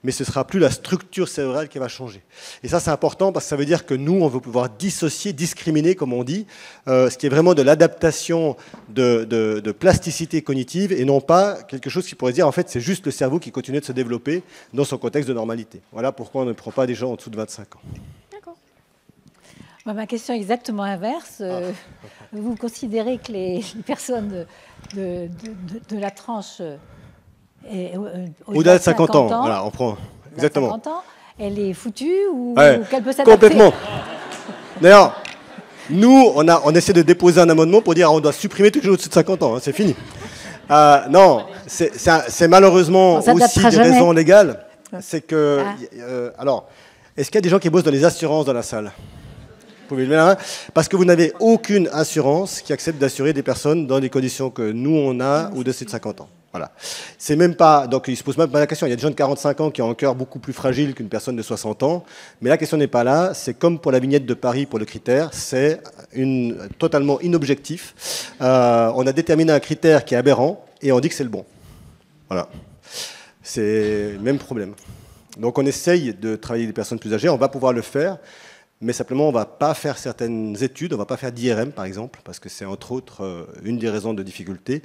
mais ce ne sera plus la structure cérébrale qui va changer. Et ça, c'est important parce que ça veut dire que nous, on veut pouvoir dissocier, discriminer, comme on dit, ce qui est vraiment de l'adaptation de plasticité cognitive et non pas quelque chose qui pourrait dire, en fait, c'est juste le cerveau qui continue de se développer dans son contexte de normalité. Voilà pourquoi on ne prend pas des gens en dessous de 25 ans. D'accord. Ma question est exactement inverse. Vous considérez que les personnes de la tranche... Au-delà de 50 ans, voilà, on prend. Exactement. 50 ans, elle est foutue ou qu'elle peut s'adapter? Complètement. D'ailleurs, nous, on essaie de déposer un amendement pour dire qu'on doit supprimer tous les gens au-dessus de 50 ans, hein, c'est fini. Non, c'est malheureusement aussi des raisons légales. C'est que. Alors, est-ce qu'il y a des gens qui bossent dans les assurances dans la salle? Vous pouvez lever la main. Parce que vous n'avez aucune assurance qui accepte d'assurer des personnes dans les conditions que nous, on a au-dessus de 50 ans. Voilà. C'est même pas, donc il ne se pose même pas la question. Il y a des gens de 45 ans qui ont un cœur beaucoup plus fragile qu'une personne de 60 ans. Mais la question n'est pas là. C'est comme pour la vignette de Paris pour le critère. C'est totalement inobjectif. On a déterminé un critère qui est aberrant et on dit que c'est le bon. Voilà. C'est le même problème. Donc on essaye de travailler avec des personnes plus âgées. On va pouvoir le faire. Mais simplement, on ne va pas faire certaines études, on ne va pas faire d'IRM par exemple, parce que c'est entre autres une des raisons de difficulté.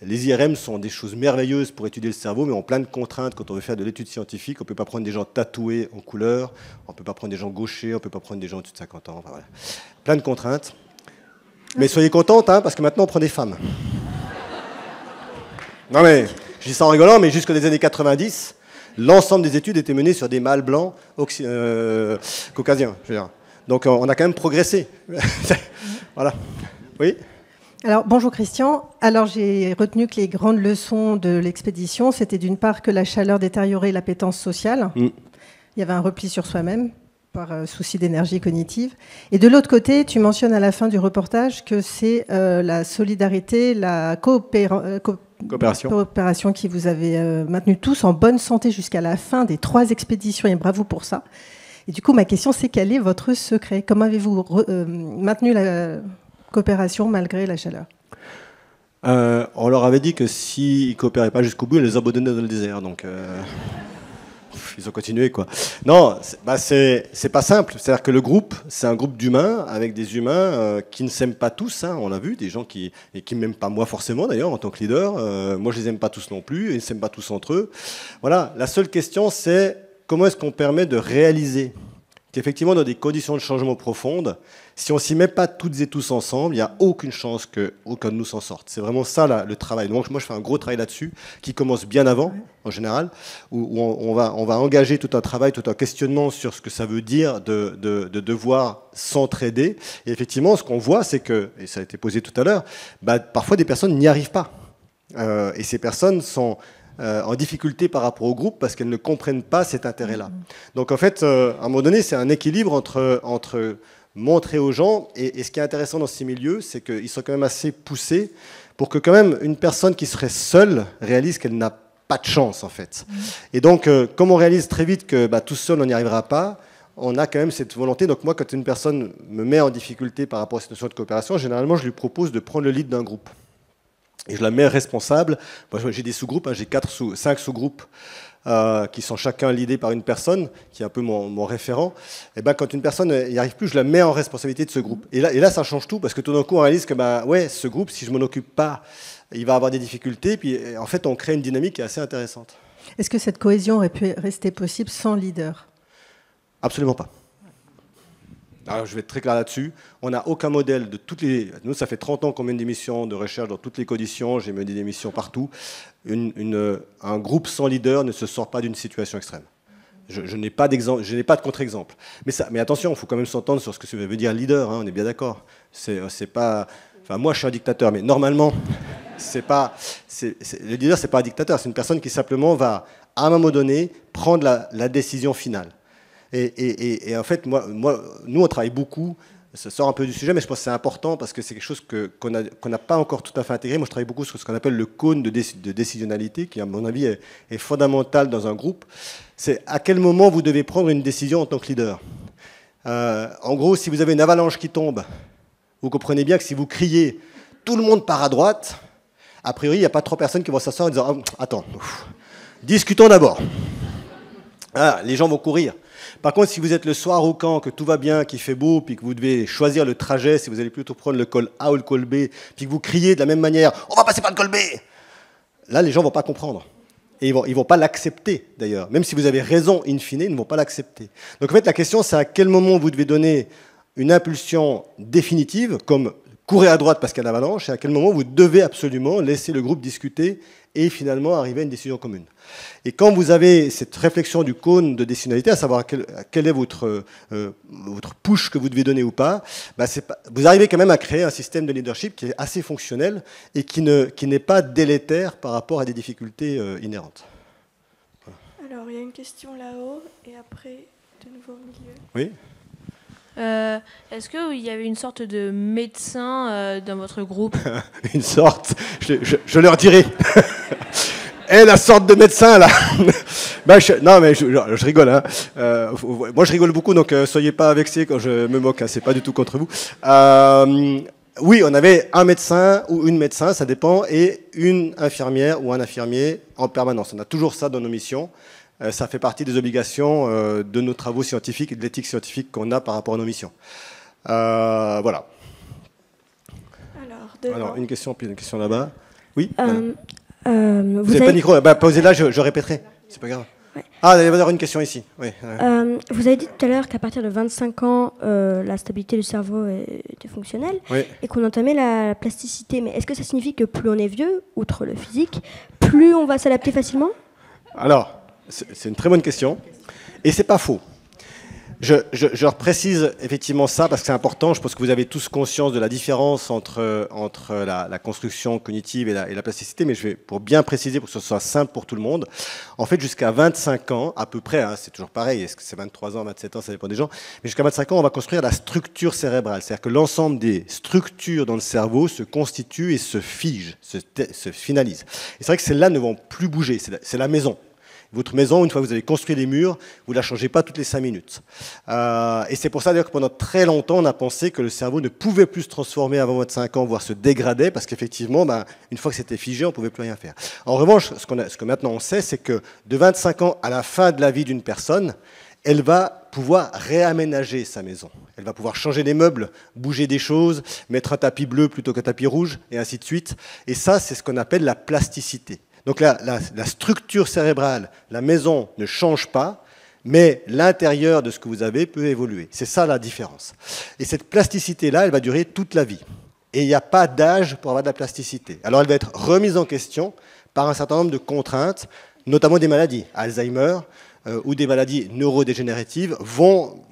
Les IRM sont des choses merveilleuses pour étudier le cerveau, mais ont plein de contraintes quand on veut faire de l'étude scientifique. On ne peut pas prendre des gens tatoués en couleur, on ne peut pas prendre des gens gauchers, on ne peut pas prendre des gens au-dessus de 50 ans. Enfin, voilà. Plein de contraintes. Mais soyez contentes, hein, parce que maintenant on prend des femmes. Non mais, je dis ça en rigolant, mais jusqu'aux années 90, l'ensemble des études étaient menées sur des mâles blancs caucasiens. Je veux dire. Donc on a quand même progressé. Voilà. Oui. Alors bonjour Christian. Alors j'ai retenu que les grandes leçons de l'expédition, c'était d'une part que la chaleur détériorait l'appétence sociale. Il y avait un repli sur soi-même par souci d'énergie cognitive. Et de l'autre côté, tu mentionnes à la fin du reportage que c'est la solidarité, la coopération qui vous avait maintenu tous en bonne santé jusqu'à la fin des 3 expéditions, et bravo pour ça. Et du coup, ma question, c'est quel est votre secret? Comment avez-vous maintenu la coopération malgré la chaleur? On leur avait dit que s'ils ne coopéraient pas jusqu'au bout, ils les abandonnaient dans le désert. Donc, ils ont continué, quoi. Non, c'est pas simple. C'est-à-dire que le groupe, c'est un groupe d'humains, avec des humains qui ne s'aiment pas tous, hein, on l'a vu, des gens qui ne m'aiment pas moi forcément, d'ailleurs, en tant que leader. Moi, je les aime pas tous non plus, et ils ne s'aiment pas tous entre eux. Voilà, la seule question, c'est comment est-ce qu'on permet de réaliser qu'effectivement, dans des conditions de changement profondes, si on ne s'y met pas toutes et tous ensemble, il n'y a aucune chance qu'aucun de nous s'en sorte. C'est vraiment ça le travail. Donc moi, je fais un gros travail là-dessus, qui commence bien avant, en général, où on va engager tout un travail, tout un questionnement sur ce que ça veut dire de devoir s'entraider. Et effectivement, ce qu'on voit, c'est que, et ça a été posé tout à l'heure, parfois des personnes n'y arrivent pas. Et ces personnes sont en difficulté par rapport au groupe parce qu'elles ne comprennent pas cet intérêt-là. Donc en fait, à un moment donné, c'est un équilibre entre montrer aux gens, et ce qui est intéressant dans ces milieux, c'est qu'ils sont quand même assez poussés pour que quand même une personne qui serait seule réalise qu'elle n'a pas de chance en fait. Et donc, comme on réalise très vite que tout seul on n'y arrivera pas, on a quand même cette volonté. Donc moi, quand une personne me met en difficulté par rapport à cette notion de coopération, généralement je lui propose de prendre le lead d'un groupe. Et je la mets responsable. Moi, j'ai des sous-groupes, hein, j'ai 5 sous-groupes qui sont chacun leadés par une personne, qui est un peu mon référent. Et quand une personne n'y arrive plus, je la mets en responsabilité de ce groupe. Et là, ça change tout, parce que tout d'un coup, on réalise que ce groupe, si je ne m'en occupe pas, il va avoir des difficultés. Puis en fait, on crée une dynamique qui est assez intéressante. Est-ce que cette cohésion aurait pu rester possible sans leader? Absolument pas. Alors, je vais être très clair là-dessus. On n'a aucun modèle de toutes les... Nous, ça fait 30 ans qu'on mène des missions de recherche dans toutes les conditions. J'ai mené des missions partout. Un groupe sans leader ne se sort pas d'une situation extrême. Je n'ai pas d'exemple, je n'ai pas de contre-exemple. Mais attention, il faut quand même s'entendre sur ce que ça veut dire leader, hein, on est bien d'accord. C'est pas... Enfin, moi, je suis un dictateur, mais normalement, le leader, c'est pas un dictateur, c'est une personne qui simplement va, à un moment donné, prendre la décision finale. Et en fait, nous, on travaille beaucoup. Ça sort un peu du sujet, mais je pense que c'est important parce que c'est quelque chose qu'on n'a pas encore tout à fait intégré. Moi, je travaille beaucoup sur ce qu'on appelle le cône de décisionnalité, qui, à mon avis, est fondamental dans un groupe. C'est à quel moment vous devez prendre une décision en tant que leader. En gros, si vous avez une avalanche qui tombe, vous comprenez bien que si vous criez « tout le monde part à droite », a priori, il n'y a pas 3 personnes qui vont s'asseoir en disant oh, « attends, discutons d'abord ». Les gens vont courir. Par contre, si vous êtes le soir au camp, que tout va bien, qu'il fait beau, puis que vous devez choisir le trajet, si vous allez plutôt prendre le col A ou le col B, puis que vous criez de la même manière « on va passer par le col B », là, les gens ne vont pas comprendre. Et ils vont pas l'accepter, d'ailleurs. Même si vous avez raison, in fine, ils ne vont pas l'accepter. Donc, en fait, la question, c'est à quel moment vous devez donner une impulsion définitive, comme courir à droite parce qu'il y a l'avalanche, et à quel moment vous devez absolument laisser le groupe discuter et finalement arriver à une décision commune. Et quand vous avez cette réflexion du cône de décisionnalité, à savoir quel est votre push que vous devez donner ou pas, vous arrivez quand même à créer un système de leadership qui est assez fonctionnel et qui n'est pas délétère par rapport à des difficultés inhérentes. Voilà. Alors, il y a une question là-haut et après, de nouveau au milieu. Oui. Est-ce qu'il y avait une sorte de médecin dans votre groupe? Une sorte, je leur dirai. La sorte de médecin, là. Non, mais je rigole. Hein. Moi, je rigole beaucoup, donc soyez pas vexés quand je me moque. Hein, c'est pas du tout contre vous. Oui, on avait un médecin ou une médecin, ça dépend, et une infirmière ou un infirmier en permanence. On a toujours ça dans nos missions. Ça fait partie des obligations de nos travaux scientifiques et de l'éthique scientifique qu'on a par rapport à nos missions. Voilà. Alors, une question, puis une question là-bas. Oui. Vous n'avez pas de micro? Posez-la, je répéterai. C'est pas grave. Ouais. Il va y avoir une question ici. Oui. Vous avez dit tout à l'heure qu'à partir de 25 ans, la stabilité du cerveau était fonctionnelle, oui, et qu'on entamait la plasticité. Mais est-ce que ça signifie que plus on est vieux, outre le physique, plus on va s'adapter facilement? Alors, c'est une très bonne question. Et c'est pas faux. Je reprécise effectivement ça parce que c'est important. Je pense que vous avez tous conscience de la différence entre la construction cognitive et la plasticité, mais je vais, pour bien préciser, pour que ce soit simple pour tout le monde, en fait, jusqu'à 25 ans, à peu près, hein, c'est toujours pareil, est-ce que c'est 23 ans, 27 ans, ça dépend des gens, mais jusqu'à 25 ans, on va construire la structure cérébrale. C'est-à-dire que l'ensemble des structures dans le cerveau se constituent et se figent, se finalisent. Et c'est vrai que celles-là ne vont plus bouger, c'est la maison. Votre maison, une fois que vous avez construit les murs, vous ne la changez pas toutes les 5 minutes. Et c'est pour ça d'ailleurs que pendant très longtemps, on a pensé que le cerveau ne pouvait plus se transformer avant 25 ans, voire se dégrader, parce qu'effectivement, une fois que c'était figé, on ne pouvait plus rien faire. En revanche, ce que maintenant on sait, c'est que de 25 ans à la fin de la vie d'une personne, elle va pouvoir réaménager sa maison. Elle va pouvoir changer les meubles, bouger des choses, mettre un tapis bleu plutôt qu'un tapis rouge, et ainsi de suite. Et ça, c'est ce qu'on appelle la plasticité. Donc la structure cérébrale, la maison ne change pas, mais l'intérieur de ce que vous avez peut évoluer. C'est ça la différence. Et cette plasticité-là, elle va durer toute la vie. Et il n'y a pas d'âge pour avoir de la plasticité. Alors elle va être remise en question par un certain nombre de contraintes, notamment des maladies. Alzheimer ou des maladies neurodégénératives vont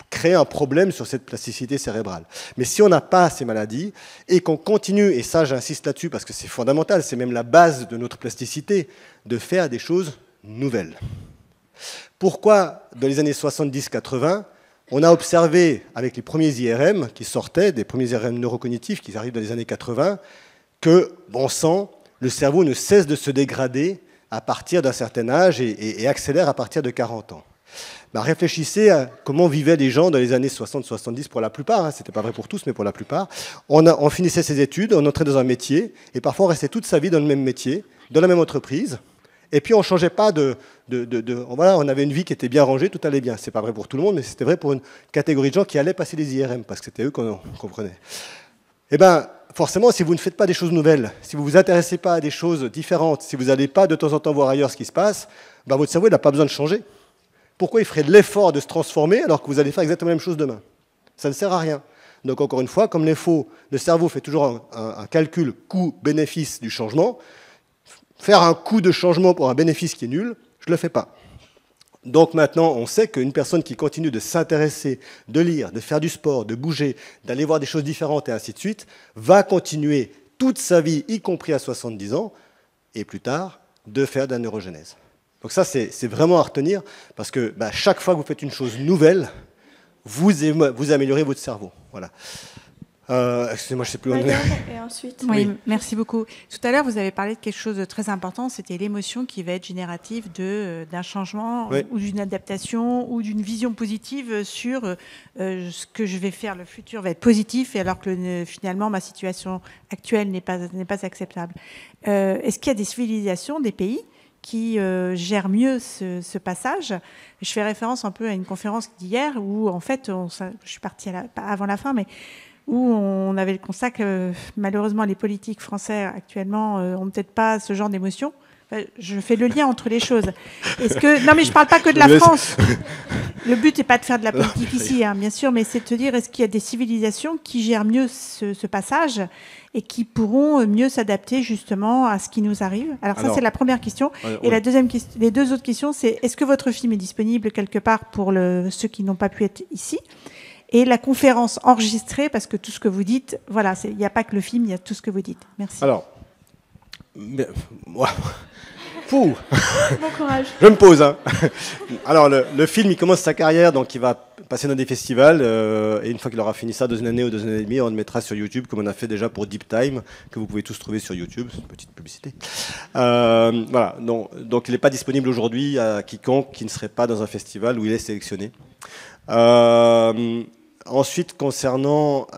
créer un problème sur cette plasticité cérébrale. Mais si on n'a pas ces maladies et qu'on continue, et ça j'insiste là-dessus parce que c'est fondamental, c'est même la base de notre plasticité, de faire des choses nouvelles. Pourquoi, dans les années 70-80, on a observé avec les premiers IRM qui sortaient, des premiers IRM neurocognitifs qui arrivent dans les années 80, que, bon sang, le cerveau ne cesse de se dégrader à partir d'un certain âge et accélère à partir de 40 ans. Réfléchissez à comment vivaient les gens dans les années 60-70 pour la plupart, hein, c'était pas vrai pour tous, mais pour la plupart. On finissait ses études, on entrait dans un métier, et parfois on restait toute sa vie dans le même métier, dans la même entreprise, et puis on ne changeait pas voilà, on avait une vie qui était bien rangée, tout allait bien. C'est pas vrai pour tout le monde, mais c'était vrai pour une catégorie de gens qui allaient passer les IRM, parce que c'était eux qu'on comprenait. Eh bien, forcément, si vous ne faites pas des choses nouvelles, si vous ne vous intéressez pas à des choses différentes, si vous n'allez pas de temps en temps voir ailleurs ce qui se passe, votre cerveau n'a pas besoin de changer. Pourquoi il ferait l'effort de se transformer alors que vous allez faire exactement la même chose demain? Ça ne sert à rien. Donc encore une fois, comme le cerveau fait toujours un calcul coût-bénéfice du changement, faire un coût de changement pour un bénéfice qui est nul, je ne le fais pas. Donc maintenant, on sait qu'une personne qui continue de s'intéresser, de lire, de faire du sport, de bouger, d'aller voir des choses différentes et ainsi de suite, va continuer toute sa vie, y compris à 70 ans, et plus tard, de faire de la neurogénèse. Donc ça, c'est vraiment à retenir, parce que chaque fois que vous faites une chose nouvelle, vous améliorez votre cerveau. Voilà. Excusez-moi, je ne sais plus où on est. Et ensuite. Oui, merci beaucoup. Tout à l'heure, vous avez parlé de quelque chose de très important, c'était l'émotion qui va être générative d'un changement ou d'une adaptation ou d'une vision positive sur ce que je vais faire. Le futur va être positif, et alors que finalement, ma situation actuelle n'est pas acceptable. Est-ce qu'il y a des civilisations, des pays qui gèrent mieux ce passage? Je fais référence un peu à une conférence d'hier où, en fait, je suis partie avant la fin, mais où on avait le constat que malheureusement les politiques français actuellement n'ont peut-être pas ce genre d'émotion. Je fais le lien entre les choses. Non, mais je ne parle pas que de la France. Le but n'est pas de faire de la politique ici, hein, bien sûr, mais c'est de te dire, est-ce qu'il y a des civilisations qui gèrent mieux ce passage et qui pourront mieux s'adapter justement à ce qui nous arrive? Alors ça, c'est la première question. Et les deux autres questions, c'est est-ce que votre film est disponible quelque part pour ceux qui n'ont pas pu être ici? Et la conférence enregistrée, parce que tout ce que vous dites, voilà, il n'y a pas que le film, il y a tout ce que vous dites. Merci. Alors, bon courage. Je me pose. Hein. Alors, le film, il commence sa carrière, donc il va passer dans des festivals, et une fois qu'il aura fini ça, dans une année ou 2 années et demie, on le mettra sur YouTube, comme on a fait déjà pour Deep Time, que vous pouvez tous trouver sur YouTube. C'est une petite publicité. Voilà, donc il n'est pas disponible aujourd'hui à quiconque qui ne serait pas dans un festival où il est sélectionné. Ensuite, concernant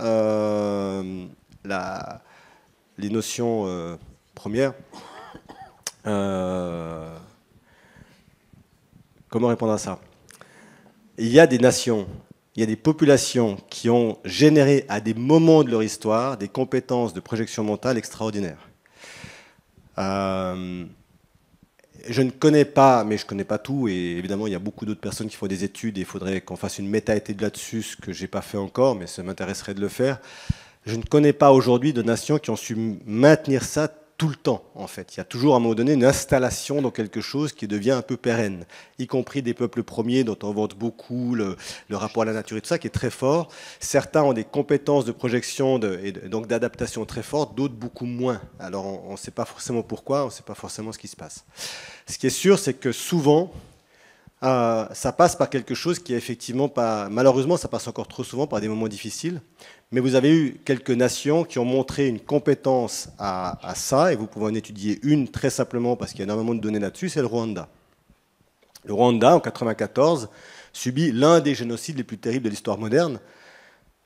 les notions premières, comment répondre à ça? Il y a des nations, il y a des populations qui ont généré à des moments de leur histoire des compétences de projection mentale extraordinaires. Je ne connais pas, mais je ne connais pas tout, et évidemment il y a beaucoup d'autres personnes qui font des études, et il faudrait qu'on fasse une méta-étude là-dessus, ce que je n'ai pas fait encore, mais ça m'intéresserait de le faire. Je ne connais pas aujourd'hui de nations qui ont su maintenir ça tout le temps, en fait. Il y a toujours à un moment donné une installation dans quelque chose qui devient un peu pérenne, y compris des peuples premiers dont on vante beaucoup, le rapport à la nature et tout ça, qui est très fort. Certains ont des compétences de projection et donc d'adaptation très fortes, d'autres beaucoup moins. Alors on ne sait pas forcément pourquoi, on ne sait pas forcément ce qui se passe. Ce qui est sûr, c'est que souvent, ça passe par quelque chose qui est effectivement pas... Malheureusement, ça passe encore trop souvent par des moments difficiles. Mais vous avez eu quelques nations qui ont montré une compétence à ça, et vous pouvez en étudier une très simplement parce qu'il y a énormément de données là-dessus, c'est le Rwanda. Le Rwanda, en 1994, subit l'un des génocides les plus terribles de l'histoire moderne.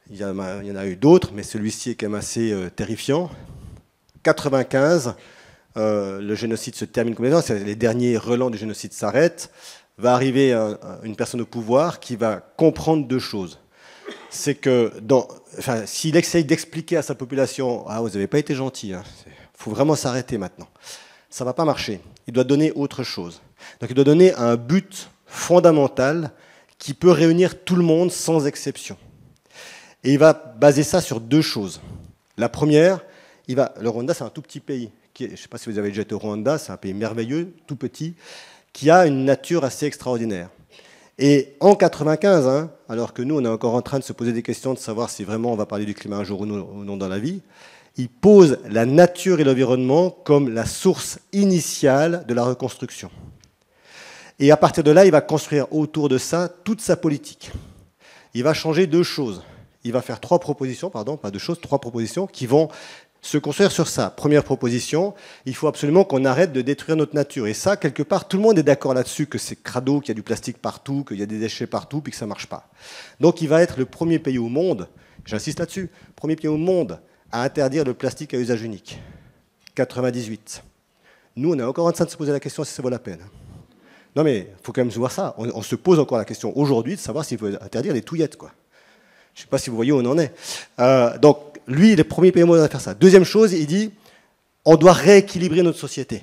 Il y en a eu d'autres, mais celui-ci est quand même assez terrifiant. 1995, le génocide se termine complètement, les derniers relents du génocide s'arrêtent. Va arriver une personne au pouvoir qui va comprendre deux choses. C'est que s'il essaye d'expliquer à sa population « Ah, vous n'avez pas été gentil, il faut vraiment s'arrêter maintenant », ça ne va pas marcher. Il doit donner autre chose. Donc il doit donner un but fondamental qui peut réunir tout le monde sans exception. Et il va baser ça sur deux choses. La première, le Rwanda, c'est un tout petit pays. Je ne sais pas si vous avez déjà été au Rwanda, c'est un pays merveilleux, tout petit, qui a une nature assez extraordinaire. Et en 1995, alors que nous, on est encore en train de se poser des questions de savoir si vraiment on va parler du climat un jour ou non dans la vie, il pose la nature et l'environnement comme la source initiale de la reconstruction. Et à partir de là, il va construire autour de ça toute sa politique. Il va changer deux choses. Il va faire trois propositions qui vont se construire sur ça. Première proposition, il faut absolument qu'on arrête de détruire notre nature. Et ça, quelque part, tout le monde est d'accord là-dessus, que c'est crado, qu'il y a du plastique partout, qu'il y a des déchets partout, puis que ça ne marche pas. Donc il va être le premier pays au monde, j'insiste là-dessus, premier pays au monde à interdire le plastique à usage unique. 98. Nous, on est encore en train de se poser la question si ça vaut la peine. Non mais, il faut quand même voir ça. On se pose encore la question aujourd'hui de savoir s'il faut interdire les touillettes, quoi. Je ne sais pas si vous voyez où on en est. Donc, lui, il est le premier pays au monde à faire ça. Deuxième chose, il dit, on doit rééquilibrer notre société.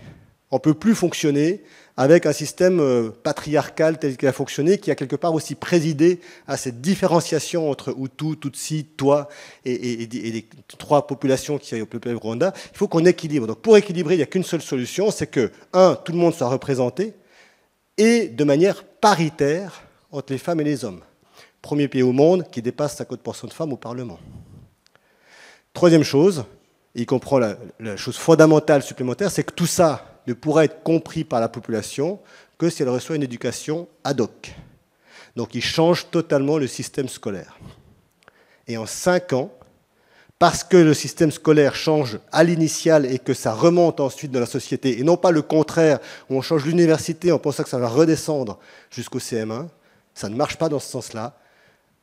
On ne peut plus fonctionner avec un système patriarcal tel qu'il a fonctionné, qui a quelque part aussi présidé à cette différenciation entre Hutu, Tutsi, Toi et les trois populations qui sont au peuple du Rwanda. Il faut qu'on équilibre. Donc, pour équilibrer, il n'y a qu'une seule solution, c'est que, tout le monde soit représenté, et de manière paritaire entre les femmes et les hommes. Premier pays au monde qui dépasse 50% de femmes au Parlement. Troisième chose, il comprend la chose fondamentale supplémentaire, c'est que tout ça ne pourra être compris par la population que si elle reçoit une éducation ad hoc. Donc il change totalement le système scolaire. Et en 5 ans, parce que le système scolaire change à l'initial et que ça remonte ensuite dans la société, et non pas le contraire, où on change l'université en pensant que ça va redescendre jusqu'au CM1, ça ne marche pas dans ce sens-là.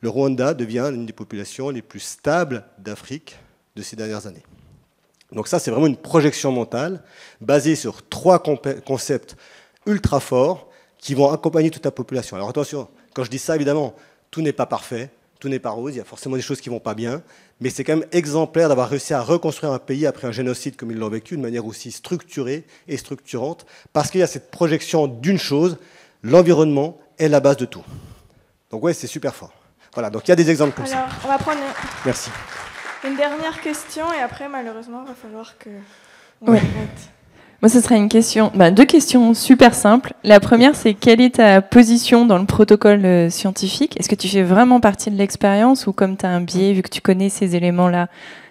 Le Rwanda devient l'une des populations les plus stables d'Afrique de ces dernières années. Donc ça, c'est vraiment une projection mentale basée sur 3 concepts ultra forts qui vont accompagner toute la population. Alors attention, quand je dis ça, évidemment, tout n'est pas parfait, tout n'est pas rose, il y a forcément des choses qui ne vont pas bien, mais c'est quand même exemplaire d'avoir réussi à reconstruire un pays après un génocide comme ils l'ont vécu, de manière aussi structurée et structurante, parce qu'il y a cette projection d'une chose, l'environnement est la base de tout. Donc ouais, c'est super fort. Voilà, donc il y a des exemples comme ça. Alors, on va prendre Merci. une dernière question et après, malheureusement, il va falloir que on Ouais. arrête. Moi, ce serait une question, 2 questions super simples. La première, c'est quelle est ta position dans le protocole scientifique? Est-ce que tu fais vraiment partie de l'expérience ou comme tu as un biais, vu que tu connais ces éléments-là,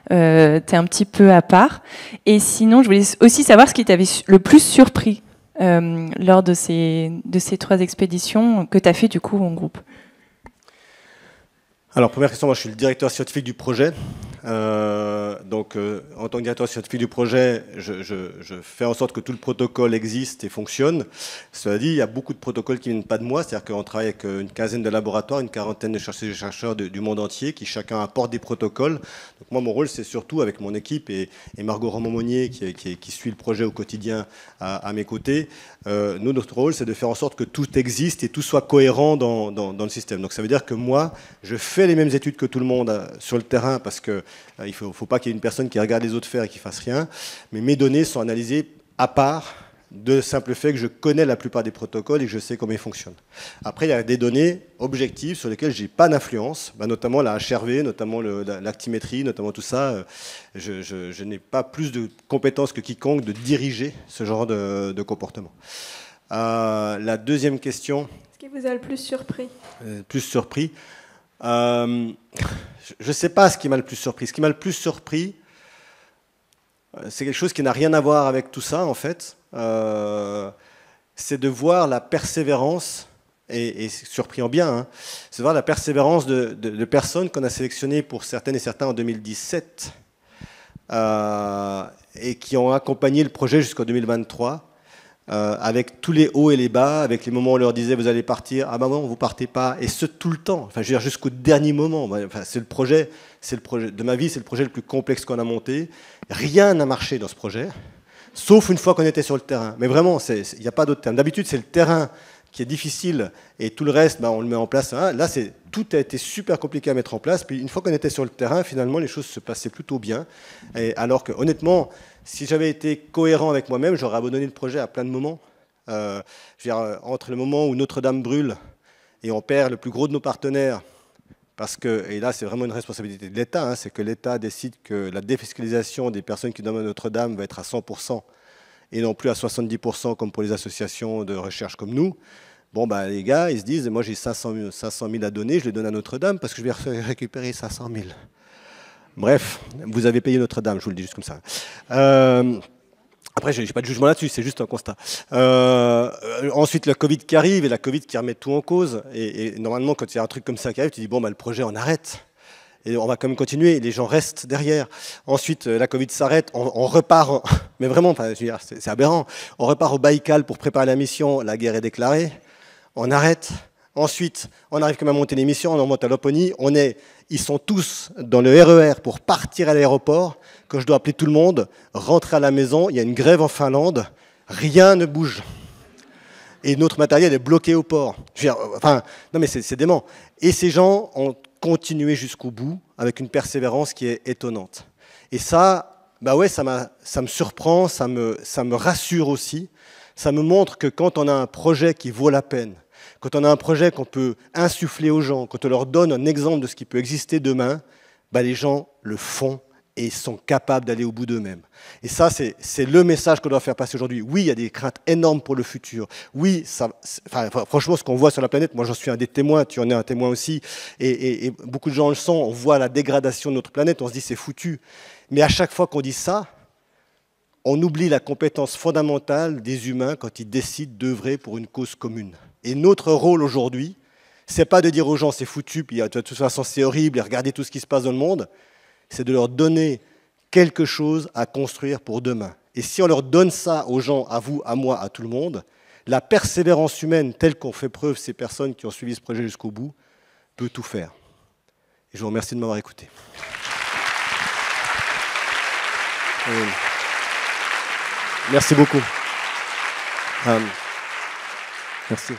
tu es un petit peu à part? Et sinon, je voulais aussi savoir ce qui t'avait le plus surpris lors de ces 3 expéditions que tu as fait du coup en groupe. Alors, première question, moi je suis le directeur scientifique du projet. En tant que directeur scientifique du projet, je fais en sorte que tout le protocole existe et fonctionne. Cela dit, il y a beaucoup de protocoles qui ne viennent pas de moi, c'est-à-dire qu'on travaille avec une quinzaine de laboratoires, une quarantaine de chercheurs du monde entier qui chacun apporte des protocoles. Donc moi, mon rôle, c'est surtout avec mon équipe et Margot Romand-Monnier qui suit le projet au quotidien à mes côtés. Nous, notre rôle, c'est de faire en sorte que tout existe et tout soit cohérent dans le système. Donc ça veut dire que moi, je fais les mêmes études que tout le monde sur le terrain parce que il ne faut pas qu'il y ait une personne qui regarde les autres faire et qui ne fasse rien. Mais mes données sont analysées à part de simple fait que je connais la plupart des protocoles et que je sais comment ils fonctionnent. Après, il y a des données objectives sur lesquelles je n'ai pas d'influence, notamment la HRV, notamment l'actimétrie, notamment tout ça. Je n'ai pas plus de compétences que quiconque de diriger ce genre de comportement. La deuxième question. Ce qui vous a le plus surpris? Plus surpris. Je ne sais pas ce qui m'a le plus surpris. Ce qui m'a le plus surpris, c'est quelque chose qui n'a rien à voir avec tout ça, en fait. C'est de voir la persévérance, et surpris en bien, hein, c'est de voir la persévérance de personnes qu'on a sélectionnées pour certaines et certains en 2017 et qui ont accompagné le projet jusqu'en 2023. Avec tous les hauts et les bas, avec les moments où on leur disait vous allez partir, ah ben non, vous partez pas, et ce tout le temps, enfin je veux dire jusqu'au dernier moment. Enfin, c'est le projet de ma vie, c'est le projet le plus complexe qu'on a monté. Rien n'a marché dans ce projet, sauf une fois qu'on était sur le terrain. Mais vraiment, il n'y a pas d'autre terme. D'habitude, c'est le terrain qui est difficile et tout le reste, on le met en place. Là, tout a été super compliqué à mettre en place. Puis une fois qu'on était sur le terrain, finalement, les choses se passaient plutôt bien. Et alors que, honnêtement, si j'avais été cohérent avec moi-même, j'aurais abandonné le projet à plein de moments. Je veux dire, entre le moment où Notre-Dame brûle et on perd le plus gros de nos partenaires, parce que, et là c'est vraiment une responsabilité de l'État, c'est que l'État décide que la défiscalisation des personnes qui donnent à Notre-Dame va être à 100% et non plus à 70% comme pour les associations de recherche comme nous. Bon, les gars, ils se disent, moi j'ai 500 000 à donner, je les donne à Notre-Dame parce que je vais récupérer 500 000. Bref, vous avez payé Notre-Dame, je vous le dis juste comme ça. Après, je n'ai pas de jugement là-dessus, c'est juste un constat. Ensuite, la Covid qui arrive et la Covid qui remet tout en cause. Et normalement, quand il y a un truc comme ça qui arrive, tu dis, le projet, on arrête. Et on va quand même continuer, et les gens restent derrière. Ensuite, la Covid s'arrête, on repart, mais vraiment, c'est aberrant. On repart au Baïkal pour préparer la mission, la guerre est déclarée, on arrête. Ensuite, on arrive quand même à monter les missions, on en monte à Loponi, ils sont tous dans le RER pour partir à l'aéroport. Quand je dois appeler tout le monde, rentrer à la maison, il y a une grève en Finlande, rien ne bouge. Et notre matériel est bloqué au port. Non mais c'est dément. Et ces gens ont continué jusqu'au bout avec une persévérance qui est étonnante. Et ça, ça me surprend, ça me rassure aussi. Ça me montre que quand on a un projet qui vaut la peine, quand on a un projet qu'on peut insuffler aux gens, quand on leur donne un exemple de ce qui peut exister demain, les gens le font et sont capables d'aller au bout d'eux-mêmes. Et ça, c'est le message qu'on doit faire passer aujourd'hui. Oui, il y a des craintes énormes pour le futur. Oui, franchement, ce qu'on voit sur la planète, moi j'en suis un des témoins, tu en es un témoin aussi, et beaucoup de gens le sont, on voit la dégradation de notre planète, on se dit c'est foutu. Mais à chaque fois qu'on dit ça, on oublie la compétence fondamentale des humains quand ils décident d'œuvrer pour une cause commune. Et notre rôle aujourd'hui, c'est pas de dire aux gens c'est foutu, puis de toute façon c'est horrible, et regardez tout ce qui se passe dans le monde, c'est de leur donner quelque chose à construire pour demain. Et si on leur donne ça aux gens, à vous, à moi, à tout le monde, la persévérance humaine telle qu'ont fait preuve ces personnes qui ont suivi ce projet jusqu'au bout, peut tout faire. Et je vous remercie de m'avoir écouté. Merci beaucoup. Merci.